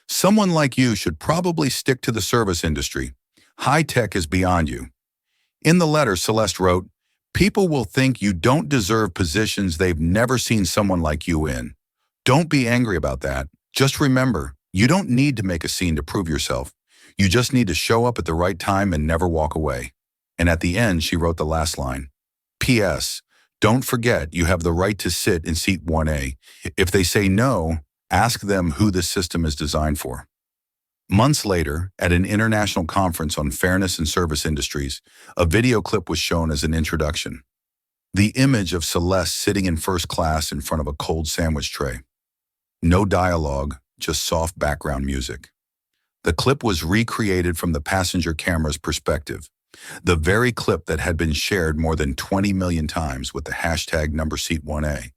"Someone like you should probably stick to the service industry. High tech is beyond you." In the letter, Celeste wrote, "People will think you don't deserve positions they've never seen someone like you in. Don't be angry about that. Just remember, you don't need to make a scene to prove yourself. You just need to show up at the right time and never walk away." And at the end, she wrote the last line. "P.S. Don't forget you have the right to sit in Seat 1A. If they say no, ask them who this system is designed for." Months later, at an international conference on fairness in service industries, a video clip was shown as an introduction. The image of Celeste sitting in first class in front of a cold sandwich tray. No dialogue, just soft background music. The clip was recreated from the passenger camera's perspective, the very clip that had been shared more than 20 million times with the hashtag #Seat1A.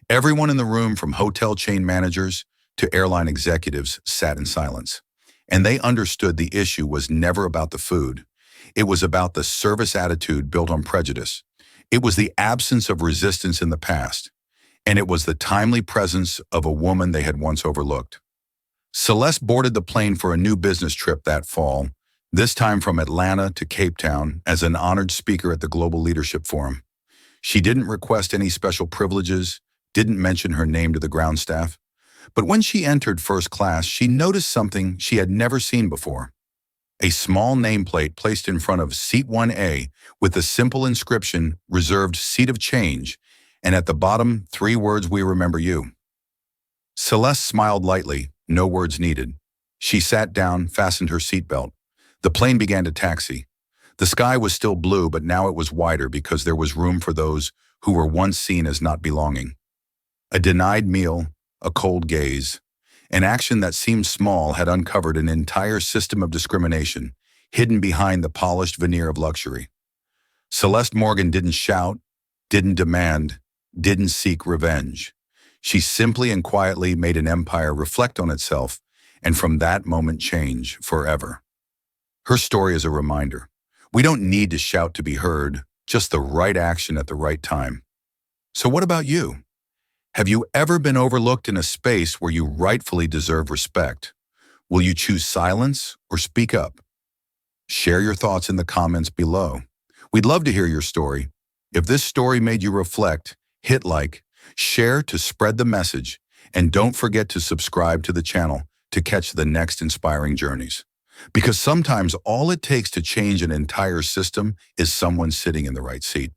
Everyone in the room, from hotel chain managers to airline executives, sat in silence. And they understood the issue was never about the food. It was about the service attitude built on prejudice. It was the absence of resistance in the past. And it was the timely presence of a woman they had once overlooked. Celeste boarded the plane for a new business trip that fall, this time from Atlanta to Cape Town as an honored speaker at the Global Leadership Forum. She didn't request any special privileges, didn't mention her name to the ground staff. But when she entered first class, she noticed something she had never seen before. A small nameplate placed in front of Seat 1A with the simple inscription, "Reserved Seat of Change," and at the bottom, 3 words, "We remember you." Celeste smiled lightly, no words needed. She sat down, fastened her seatbelt. The plane began to taxi. The sky was still blue, but now it was wider because there was room for those who were once seen as not belonging. A denied meal, a cold gaze, an action that seemed small had uncovered an entire system of discrimination hidden behind the polished veneer of luxury. Celeste Morgan didn't shout, didn't demand, didn't seek revenge. She simply and quietly made an empire reflect on itself, and from that moment change forever. Her story is a reminder. We don't need to shout to be heard, just the right action at the right time. So what about you? Have you ever been overlooked in a space where you rightfully deserve respect? Will you choose silence or speak up? Share your thoughts in the comments below. We'd love to hear your story. If this story made you reflect, hit like, share to spread the message, and don't forget to subscribe to the channel to catch the next inspiring journeys. Because sometimes all it takes to change an entire system is someone sitting in the right seat.